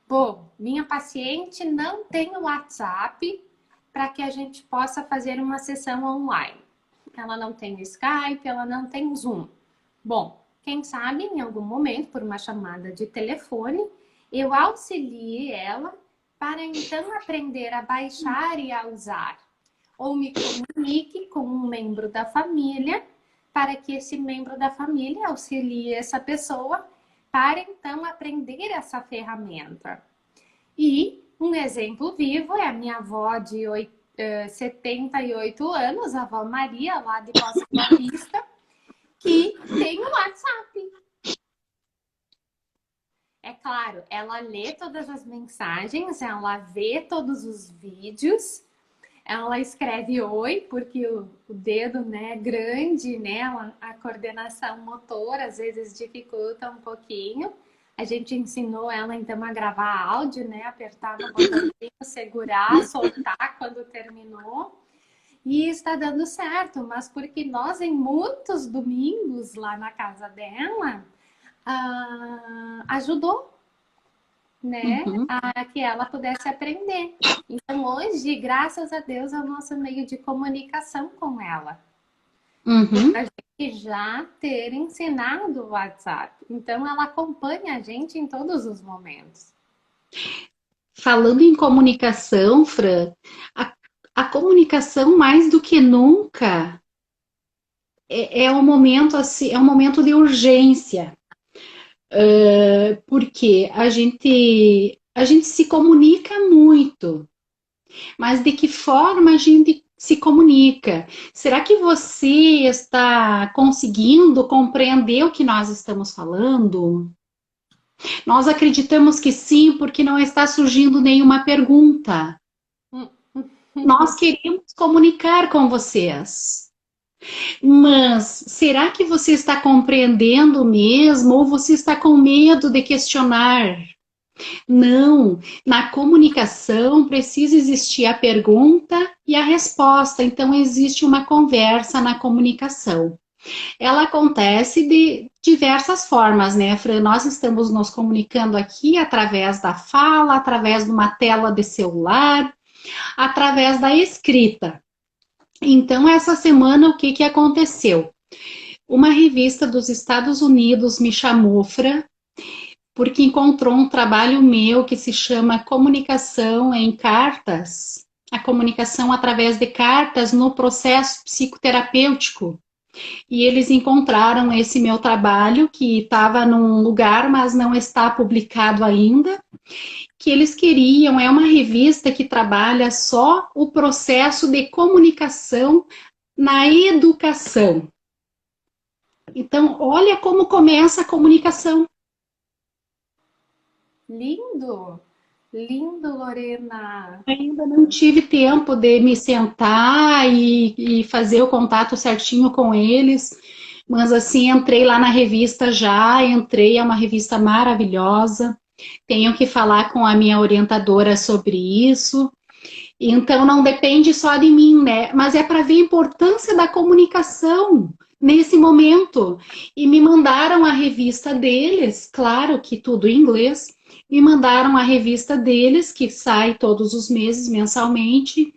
Bom, minha paciente não tem o WhatsApp para que a gente possa fazer uma sessão online. Ela não tem Skype, ela não tem Zoom. Bom, quem sabe em algum momento, por uma chamada de telefone, eu auxilie ela para então aprender a baixar e a usar. Ou me comunique com um membro da família para que esse membro da família auxilie essa pessoa para então aprender essa ferramenta. E um exemplo vivo é a minha avó de 78 anos, a avó Maria, lá de Poço Paulista, que tem o WhatsApp. É claro, ela lê todas as mensagens, ela vê todos os vídeos, ela escreve oi, porque o dedo, né, é grande, né, a coordenação motora às vezes dificulta um pouquinho. A gente ensinou ela, então, a gravar áudio, né, apertar no botãozinho, segurar, soltar quando terminou. E está dando certo, mas porque nós, em muitos domingos lá na casa dela, ajudou, né, a que ela pudesse aprender. Então, hoje, graças a Deus, é o nosso meio de comunicação com ela. A gente já ter ensinado o WhatsApp. Então, ela acompanha a gente em todos os momentos. Falando em comunicação, Fran, a comunicação mais do que nunca é um momento assim, é um momento de urgência. Porque a gente se comunica muito, mas de que forma a gente se comunica? Será que você está conseguindo compreender o que nós estamos falando? Nós acreditamos que sim, porque não está surgindo nenhuma pergunta. Nós queremos comunicar com vocês. Mas será que você está compreendendo mesmo ou você está com medo de questionar? Não, na comunicação precisa existir a pergunta e a resposta, então existe uma conversa na comunicação. Ela acontece de diversas formas, né, Fran? Nós estamos nos comunicando aqui através da fala, através de uma tela de celular, através da escrita. Então, essa semana, o que aconteceu? Uma revista dos Estados Unidos me chamou, Fran, porque encontrou um trabalho meu que se chama Comunicação em Cartas, a comunicação através de cartas no processo psicoterapêutico. e eles encontraram esse meu trabalho, que estava num lugar, mas não está publicado ainda, que eles queriam, é uma revista que trabalha só o processo de comunicação na educação. Então, olha como começa a comunicação. Lindo! Lindo, Lorena! Ainda não tive tempo de me sentar e fazer o contato certinho com eles, mas assim, entrei lá na revista já, entrei, é uma revista maravilhosa. Tenho que falar com a minha orientadora sobre isso. Então não depende só de mim, né? Mas é para ver a importância da comunicação nesse momento. E me mandaram a revista deles, claro que tudo em inglês, me mandaram a revista deles, que sai todos os meses, mensalmente,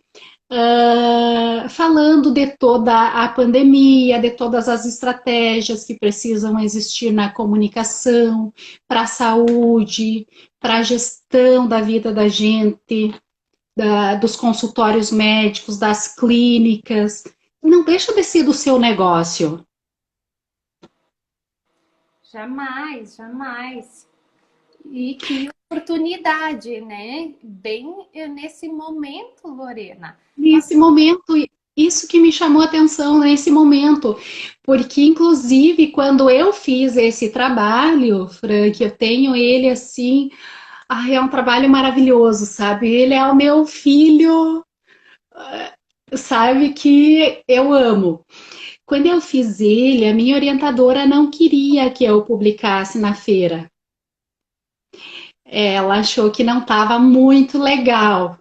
falando de toda a pandemia, de todas as estratégias que precisam existir na comunicação, para a saúde, para a gestão da vida da gente, dos consultórios médicos, das clínicas. Não deixa de ser do seu negócio. Jamais, jamais. E que oportunidade, né? Bem nesse momento, Lorena. Nesse momento, isso que me chamou a atenção nesse momento, porque inclusive quando eu fiz esse trabalho, Frank, eu tenho ele assim, é um trabalho maravilhoso, sabe? Ele é o meu filho, sabe, que eu amo. Quando eu fiz ele, a minha orientadora não queria que eu publicasse na feira. Ela achou que não estava muito legal,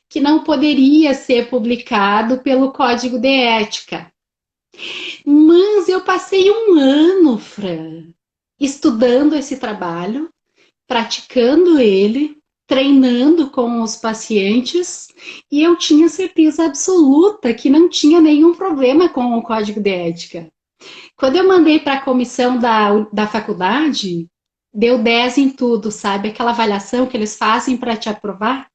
que não poderia ser publicado pelo Código de Ética. Mas eu passei um ano, Fran, estudando esse trabalho, praticando ele, treinando com os pacientes, e eu tinha certeza absoluta que não tinha nenhum problema com o Código de Ética. Quando eu mandei para a comissão da faculdade, deu 10 em tudo, sabe? Aquela avaliação que eles fazem para te aprovar,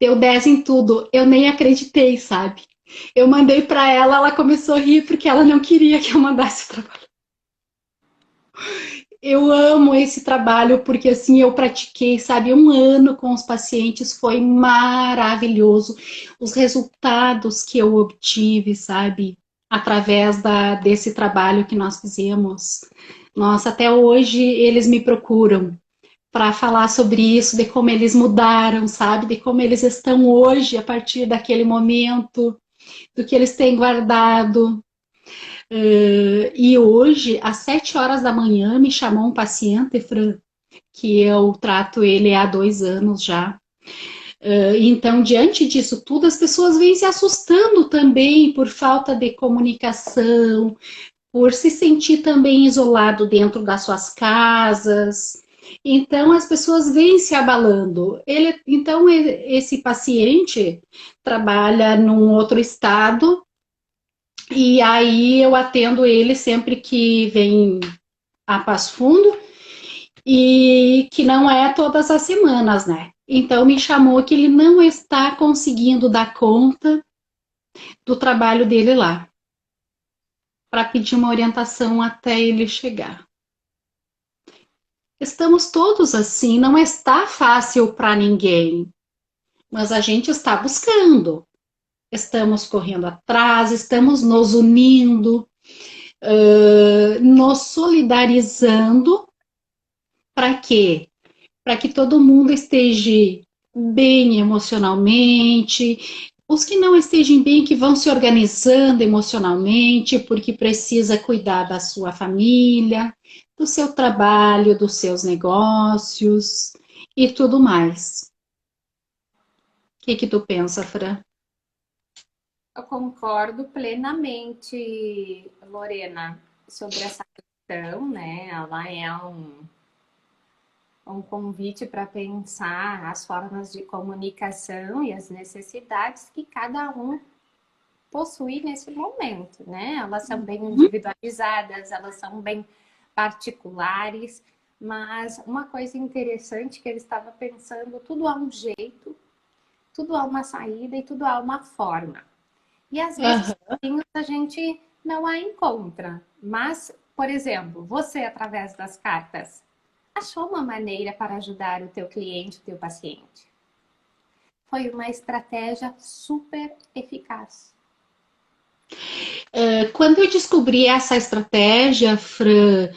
deu 10 em tudo. Eu nem acreditei, sabe? Eu mandei para ela, ela começou a rir porque ela não queria que eu mandasse o trabalho. Eu amo esse trabalho porque assim eu pratiquei, sabe, um ano com os pacientes, foi maravilhoso. Os resultados que eu obtive, sabe, através desse trabalho que nós fizemos. Nossa, até hoje eles me procuram para falar sobre isso, de como eles mudaram, sabe, de como eles estão hoje a partir daquele momento, do que eles têm guardado. E hoje, às 7 horas da manhã, me chamou um paciente, Fran, que eu trato ele há 2 anos já. Então, diante disso tudo, as pessoas vêm se assustando também por falta de comunicação, por se sentir também isolado dentro das suas casas. Então, as pessoas vêm se abalando. Então, esse paciente trabalha num outro estado, e aí eu atendo ele sempre que vem a Passo Fundo, e que não é todas as semanas, né? Então me chamou que ele não está conseguindo dar conta do trabalho dele lá, para pedir uma orientação até ele chegar. Estamos todos assim, não está fácil para ninguém, mas a gente está buscando, estamos correndo atrás, estamos nos unindo, nos solidarizando. Para quê? Para que todo mundo esteja bem emocionalmente, os que não estejam bem, que vão se organizando emocionalmente, porque precisa cuidar da sua família, do seu trabalho, dos seus negócios e tudo mais. O que tu pensa, Fran? Eu concordo plenamente, Lorena, sobre essa questão, né? Ela é um convite para pensar as formas de comunicação e as necessidades que cada um possui nesse momento, né? Elas são bem individualizadas, elas são bem particulares, mas uma coisa interessante que ele estava pensando, tudo há um jeito, tudo há uma saída e tudo há uma forma. E às vezes a gente não a encontra. Mas, por exemplo, você, através das cartas, achou uma maneira para ajudar o teu cliente, o teu paciente. Foi uma estratégia super eficaz. Quando eu descobri essa estratégia, Fran,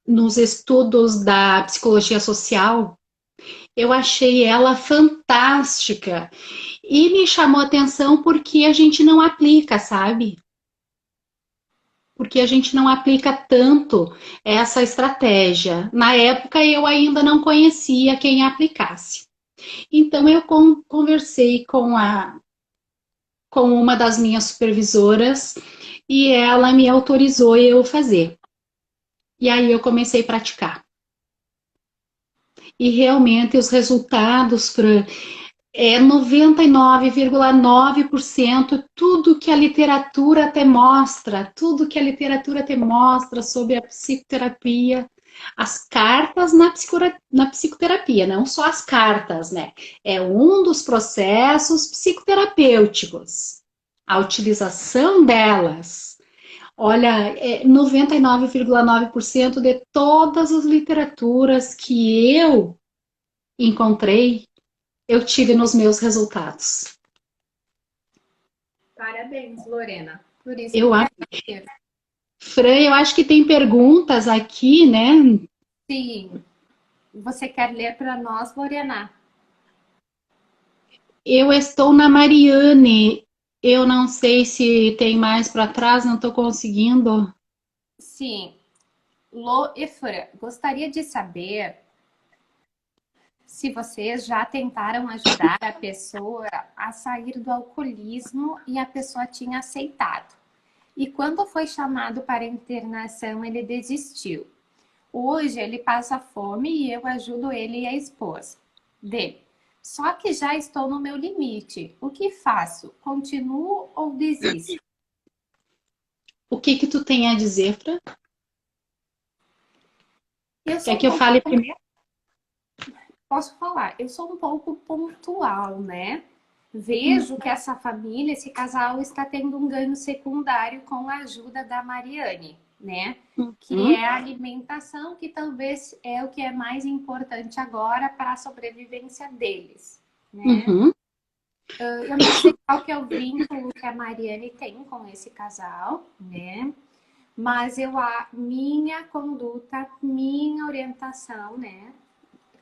nos estudos da psicologia social, eu achei ela fantástica e me chamou a atenção porque a gente não aplica, sabe? Porque a gente não aplica tanto essa estratégia. Na época eu ainda não conhecia quem aplicasse. Então eu conversei com uma das minhas supervisoras e ela me autorizou eu fazer. E aí eu comecei a praticar. E realmente os resultados, Fran, é 99,9% tudo que a literatura até mostra, tudo que a literatura até mostra sobre a psicoterapia, as cartas na psicoterapia, não só as cartas, né? É um dos processos psicoterapêuticos. A utilização delas. Olha, 99,9% de todas as literaturas que eu encontrei eu tive nos meus resultados. Parabéns, Lorena. Por isso eu Eu, quero saber. Fran, eu acho que tem perguntas aqui, né? Sim, você quer ler para nós, Lorena? Eu estou na Mariane. Eu não sei se tem mais para trás, não estou conseguindo. Sim. Lo e Fran, gostaria de saber se vocês já tentaram ajudar a pessoa a sair do alcoolismo e a pessoa tinha aceitado. E quando foi chamado para internação, ele desistiu. Hoje ele passa fome e eu ajudo ele e a esposa dele. Só que já estou no meu limite. O que faço? Continuo ou desisto? O que que tu tem a dizer, Fran? Eu Quer sou um que eu pouco, fale primeiro? posso falar, eu sou um pouco pontual, né? Vejo que essa família, esse casal está tendo um ganho secundário com a ajuda da Mariane, né? Que Uhum, é a alimentação, que talvez é o que é mais importante agora para a sobrevivência deles, né? uhum, Eu não sei qual que é o vínculo que a Mariane tem com esse casal, né? Mas minha conduta, minha orientação, né?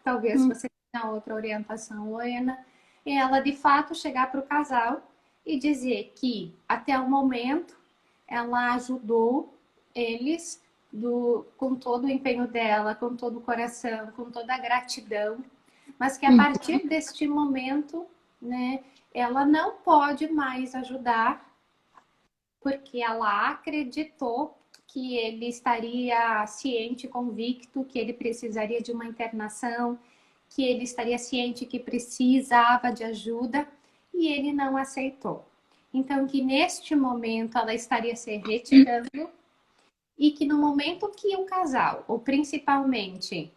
Talvez você tenha outra orientação, Lorena, é ela de fato chegar para o casal e dizer que até o momento ela ajudou eles com todo o empenho dela, com todo o coração, com toda a gratidão, mas que a uhum, partir deste momento, né, ela não pode mais ajudar porque ela acreditou que ele estaria ciente, convicto, que ele precisaria de uma internação, que ele estaria ciente que precisava de ajuda e ele não aceitou. Então, que neste momento ela estaria se retirando e que no momento que o casal, ou principalmente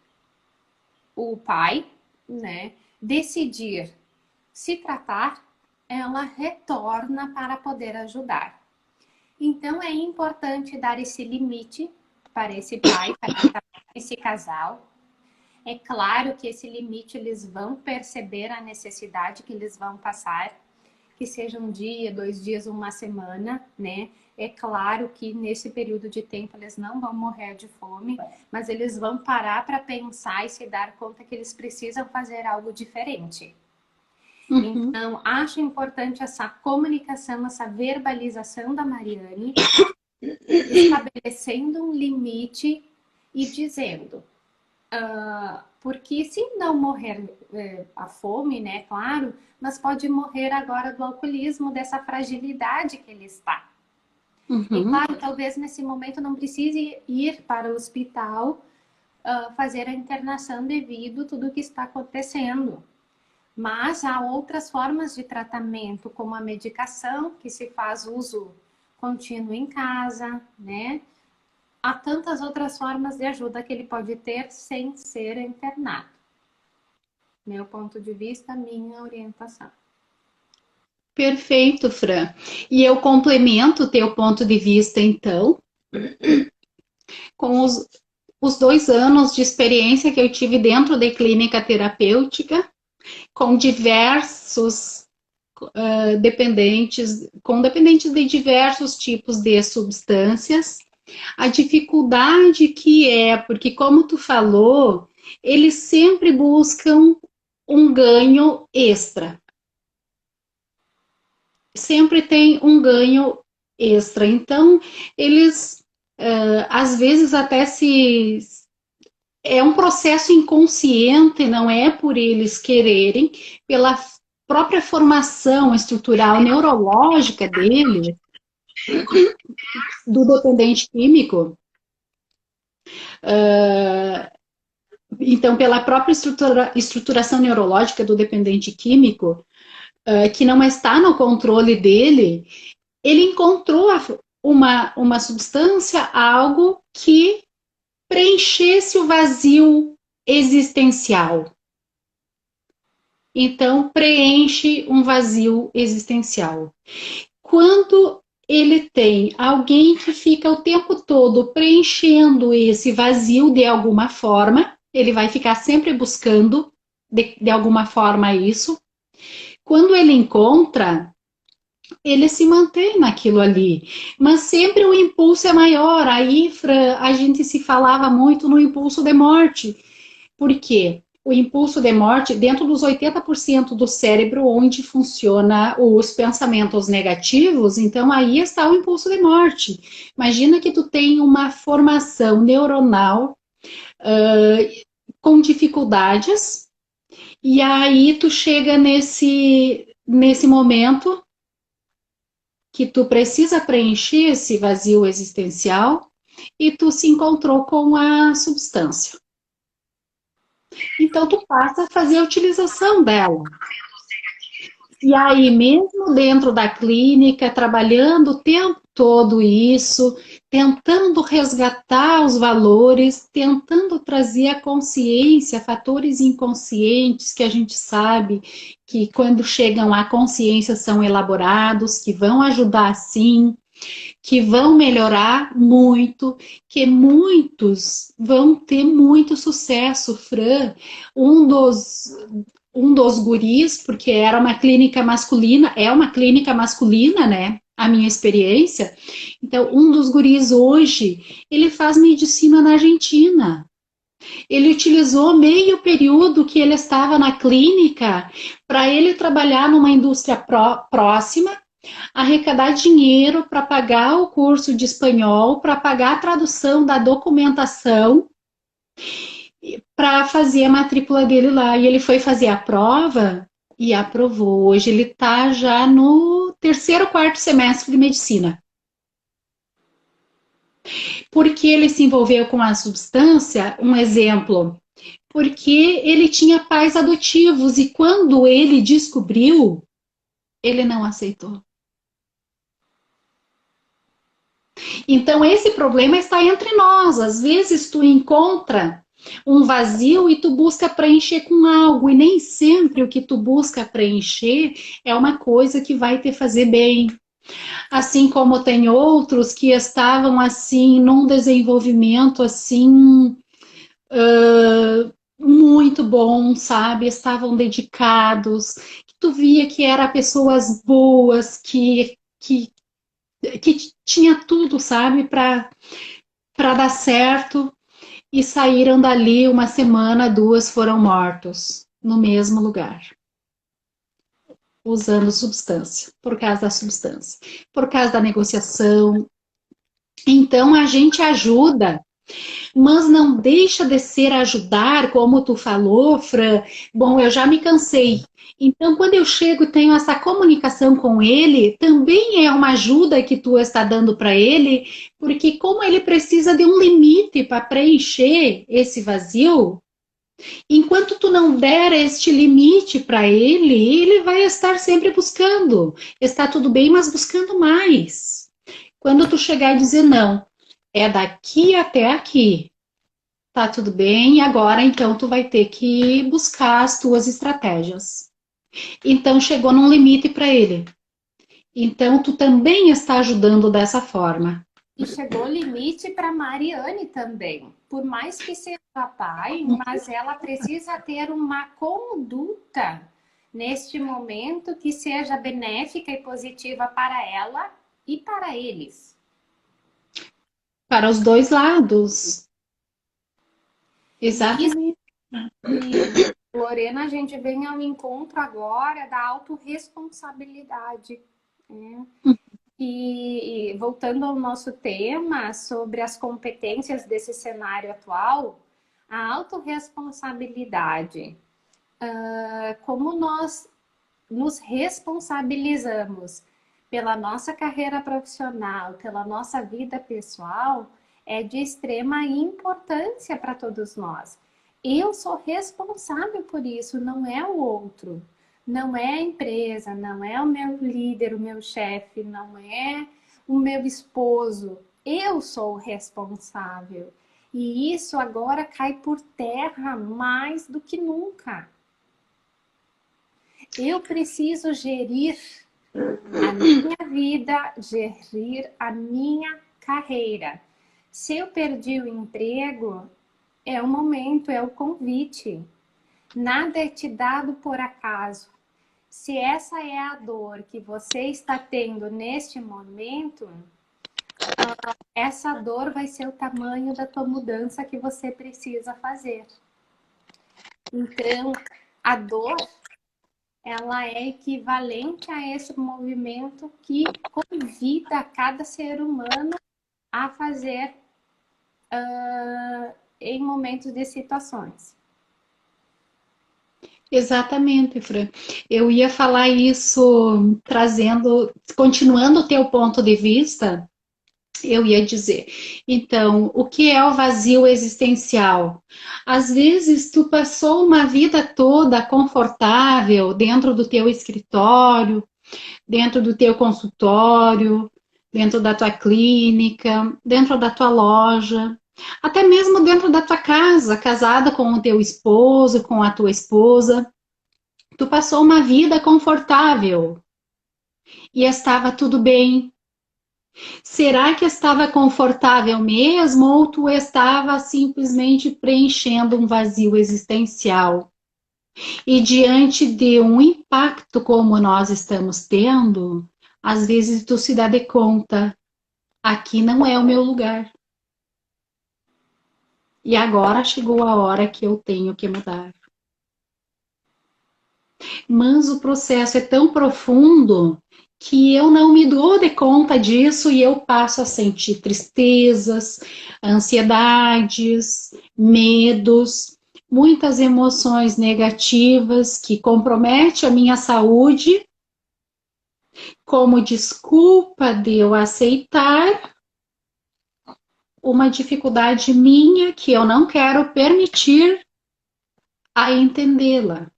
o pai, né, decidir se tratar, ela retorna para poder ajudar. Então é importante dar esse limite para esse pai, para esse casal. É claro que esse limite eles vão perceber a necessidade que eles vão passar, que seja um dia, 2 dias, uma semana, né? É claro que nesse período de tempo eles não vão morrer de fome, mas eles vão parar para pensar e se dar conta que eles precisam fazer algo diferente. uhum. Então, acho importante essa comunicação, essa verbalização da Mariane, estabelecendo um limite e dizendo, porque se não morrer a fome, né, claro, mas pode morrer agora do alcoolismo, dessa fragilidade que ele está. E Uhum. claro, talvez nesse momento não precise ir para o hospital fazer a internação devido a tudo o que está acontecendo. Mas há outras formas de tratamento, como a medicação, que se faz uso contínuo em casa, né? Há tantas outras formas de ajuda que ele pode ter sem ser internado. Meu ponto de vista, minha orientação. Perfeito, Fran. E eu complemento o teu ponto de vista, então, com os 2 anos de experiência que eu tive dentro da clínica terapêutica, com diversos dependentes, com dependentes de diversos tipos de substâncias. A dificuldade que é, porque como tu falou, eles sempre buscam um ganho extra. Sempre tem um ganho extra. Então, eles às vezes até se é um processo inconsciente, não é por eles quererem, pela própria formação estrutural neurológica dele, do dependente químico. Então, pela própria estruturação neurológica do dependente químico, que não está no controle dele, ele encontrou uma substância, algo que preenchesse o vazio existencial. Então, preenche um vazio existencial. Quando ele tem alguém que fica o tempo todo preenchendo esse vazio de alguma forma, ele vai ficar sempre buscando de alguma forma isso. Quando ele encontra, ele se mantém naquilo ali, mas sempre o impulso é maior. Aí, Fran, a gente se falava muito no impulso de morte. Por quê? O impulso de morte, dentro dos 80% do cérebro onde funciona os pensamentos negativos, então aí está o impulso de morte. Imagina que tu tem uma formação neuronal com dificuldades, e aí tu chega nesse momento que tu precisa preencher esse vazio existencial e tu se encontrou com a substância. Então tu passa a fazer a utilização dela. E aí, mesmo dentro da clínica, trabalhando o tempo todo isso, tentando resgatar os valores, tentando trazer a consciência, fatores inconscientes que a gente sabe que quando chegam à consciência são elaborados, que vão ajudar sim, que vão melhorar muito, que muitos vão ter muito sucesso, Fran. Um dos guris, porque era uma clínica masculina, é uma clínica masculina, né? A minha experiência. Então, um dos guris hoje, ele faz medicina na Argentina. Ele utilizou meio período que ele estava na clínica para ele trabalhar numa indústria próxima, arrecadar dinheiro para pagar o curso de espanhol, para pagar a tradução da documentação, para fazer a matrícula dele lá. E ele foi fazer a prova e aprovou. Hoje ele está já no 3º, 4º semestre de medicina. Por que ele se envolveu com a substância? Um exemplo. Porque ele tinha pais adotivos e quando ele descobriu, ele não aceitou. Então, esse problema está entre nós. Às vezes, tu encontra um vazio e tu busca preencher com algo, e nem sempre o que tu busca preencher é uma coisa que vai te fazer bem. Assim como tem outros que estavam, assim, num desenvolvimento, assim, muito bom, sabe? Estavam dedicados, que tu via que eram pessoas boas, que tinha tudo, sabe, para dar certo, e saíram dali uma semana, 2 foram mortos no mesmo lugar, usando substância, por causa da substância, por causa da negociação. Então a gente ajuda, mas não deixa de ser ajudar, como tu falou, Fran. Bom, eu já me cansei. Então, quando eu chego e tenho essa comunicação com ele, também é uma ajuda que tu está dando para ele, porque como ele precisa de um limite para preencher esse vazio, enquanto tu não der este limite para ele, ele vai estar sempre buscando. Está tudo bem, mas buscando mais. Quando tu chegar e dizer não, é daqui até aqui. Tá tudo bem, agora então tu vai ter que buscar as tuas estratégias. Então chegou num limite para ele. Então, tu também está ajudando dessa forma. E chegou o limite para Mariane também. Por mais que seja pai, mas ela precisa ter uma conduta neste momento que seja benéfica e positiva para ela e para eles. Para os dois lados. E isso, Exatamente. Lorena, a gente vem ao encontro agora da autorresponsabilidade, né? E voltando ao nosso tema sobre as competências desse cenário atual, a autorresponsabilidade, como nós nos responsabilizamos pela nossa carreira profissional, pela nossa vida pessoal, é de extrema importância para todos nós. Eu sou responsável por isso, não é o outro. Não é a empresa, não é o meu líder, o meu chefe, não é o meu esposo. Eu sou o responsável. E isso agora cai por terra mais do que nunca. Eu preciso gerir a minha vida, gerir a minha carreira. Se eu perdi o emprego, é o momento, é o convite. Nada é te dado por acaso. Se essa é a dor que você está tendo neste momento, essa dor vai ser o tamanho da tua mudança que você precisa fazer. Então, a dor, ela é equivalente a esse movimento que convida cada ser humano a fazer em momentos de situações. Exatamente, Fran. Eu ia falar isso trazendo, continuando o teu ponto de vista, eu ia dizer, então, o que é o vazio existencial? Às vezes tu passou uma vida toda confortável dentro do teu escritório, dentro do teu consultório, dentro da tua clínica, dentro da tua loja, até mesmo dentro da tua casa, casada com o teu esposo, com a tua esposa. Tu passou uma vida confortável e estava tudo bem. Será que estava confortável mesmo ou tu estava simplesmente preenchendo um vazio existencial? E diante de um impacto como nós estamos tendo, às vezes tu se dá de conta, aqui não é o meu lugar. E agora chegou a hora que eu tenho que mudar. Mas o processo é tão profundo que eu não me dou de conta disso e eu passo a sentir tristezas, ansiedades, medos, muitas emoções negativas que comprometem a minha saúde, como desculpa de eu aceitar uma dificuldade minha que eu não quero permitir a entendê-la.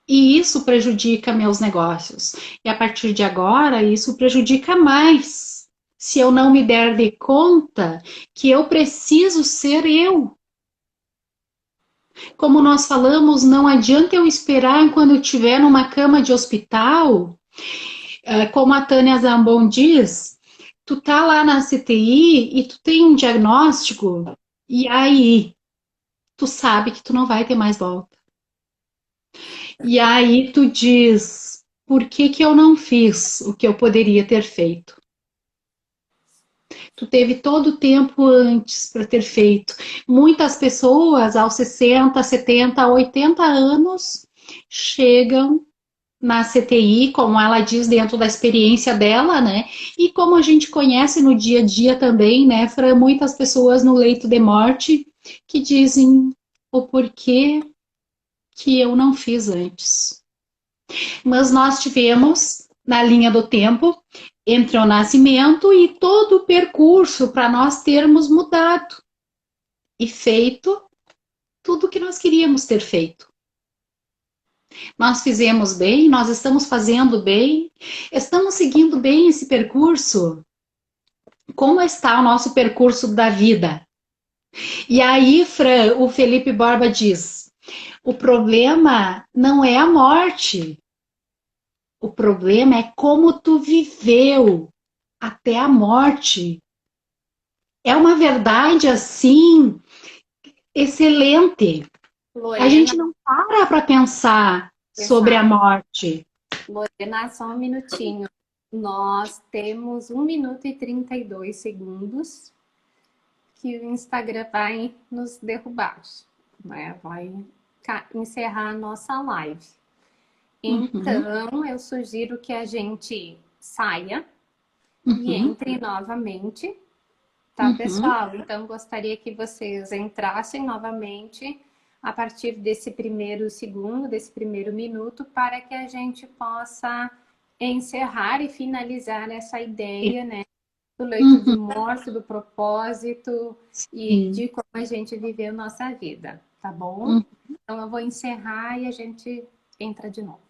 E isso prejudica meus negócios. E a partir de agora, isso prejudica mais. Se eu não me der de conta que eu preciso ser eu. Como nós falamos, não adianta eu esperar quando eu estiver numa cama de hospital. Como a Tânia Zambon diz, tu tá lá na CTI e tu tem um diagnóstico, e aí tu sabe que tu não vai ter mais volta. E aí tu diz, por que que eu não fiz o que eu poderia ter feito? Tu teve todo o tempo antes para ter feito. Muitas pessoas aos 60, 70, 80 anos chegam na CTI, como ela diz, dentro da experiência dela, né? E como a gente conhece no dia a dia também, né, Fran, muitas pessoas no leito de morte que dizem o porquê que eu não fiz antes. Mas nós tivemos, na linha do tempo, entre o nascimento e todo o percurso para nós termos mudado e feito tudo o que nós queríamos ter feito. Nós fizemos bem, nós estamos fazendo bem, estamos seguindo bem esse percurso. Como está o nosso percurso da vida? E aí, Fran, o Felipe Borba diz: o problema não é a morte. O problema é como tu viveu até a morte. É uma verdade assim, excelente. A Lorena, gente não para pensar sobre a exato. morte. Lorena, só um minutinho. Nós temos 1 minuto e 32 segundos que o Instagram vai nos derrubar, né? Vai encerrar a nossa live. Uhum, Então, eu sugiro que a gente saia e uhum, entre novamente, tá, uhum. pessoal? Então, gostaria que vocês entrassem novamente a partir desse primeiro segundo, desse primeiro minuto, para que a gente possa encerrar e finalizar essa ideia, né, do leito de Uhum, morte, do propósito e sim. de como a gente viveu nossa vida, tá bom? Uhum. Então, eu vou encerrar e a gente entra de novo.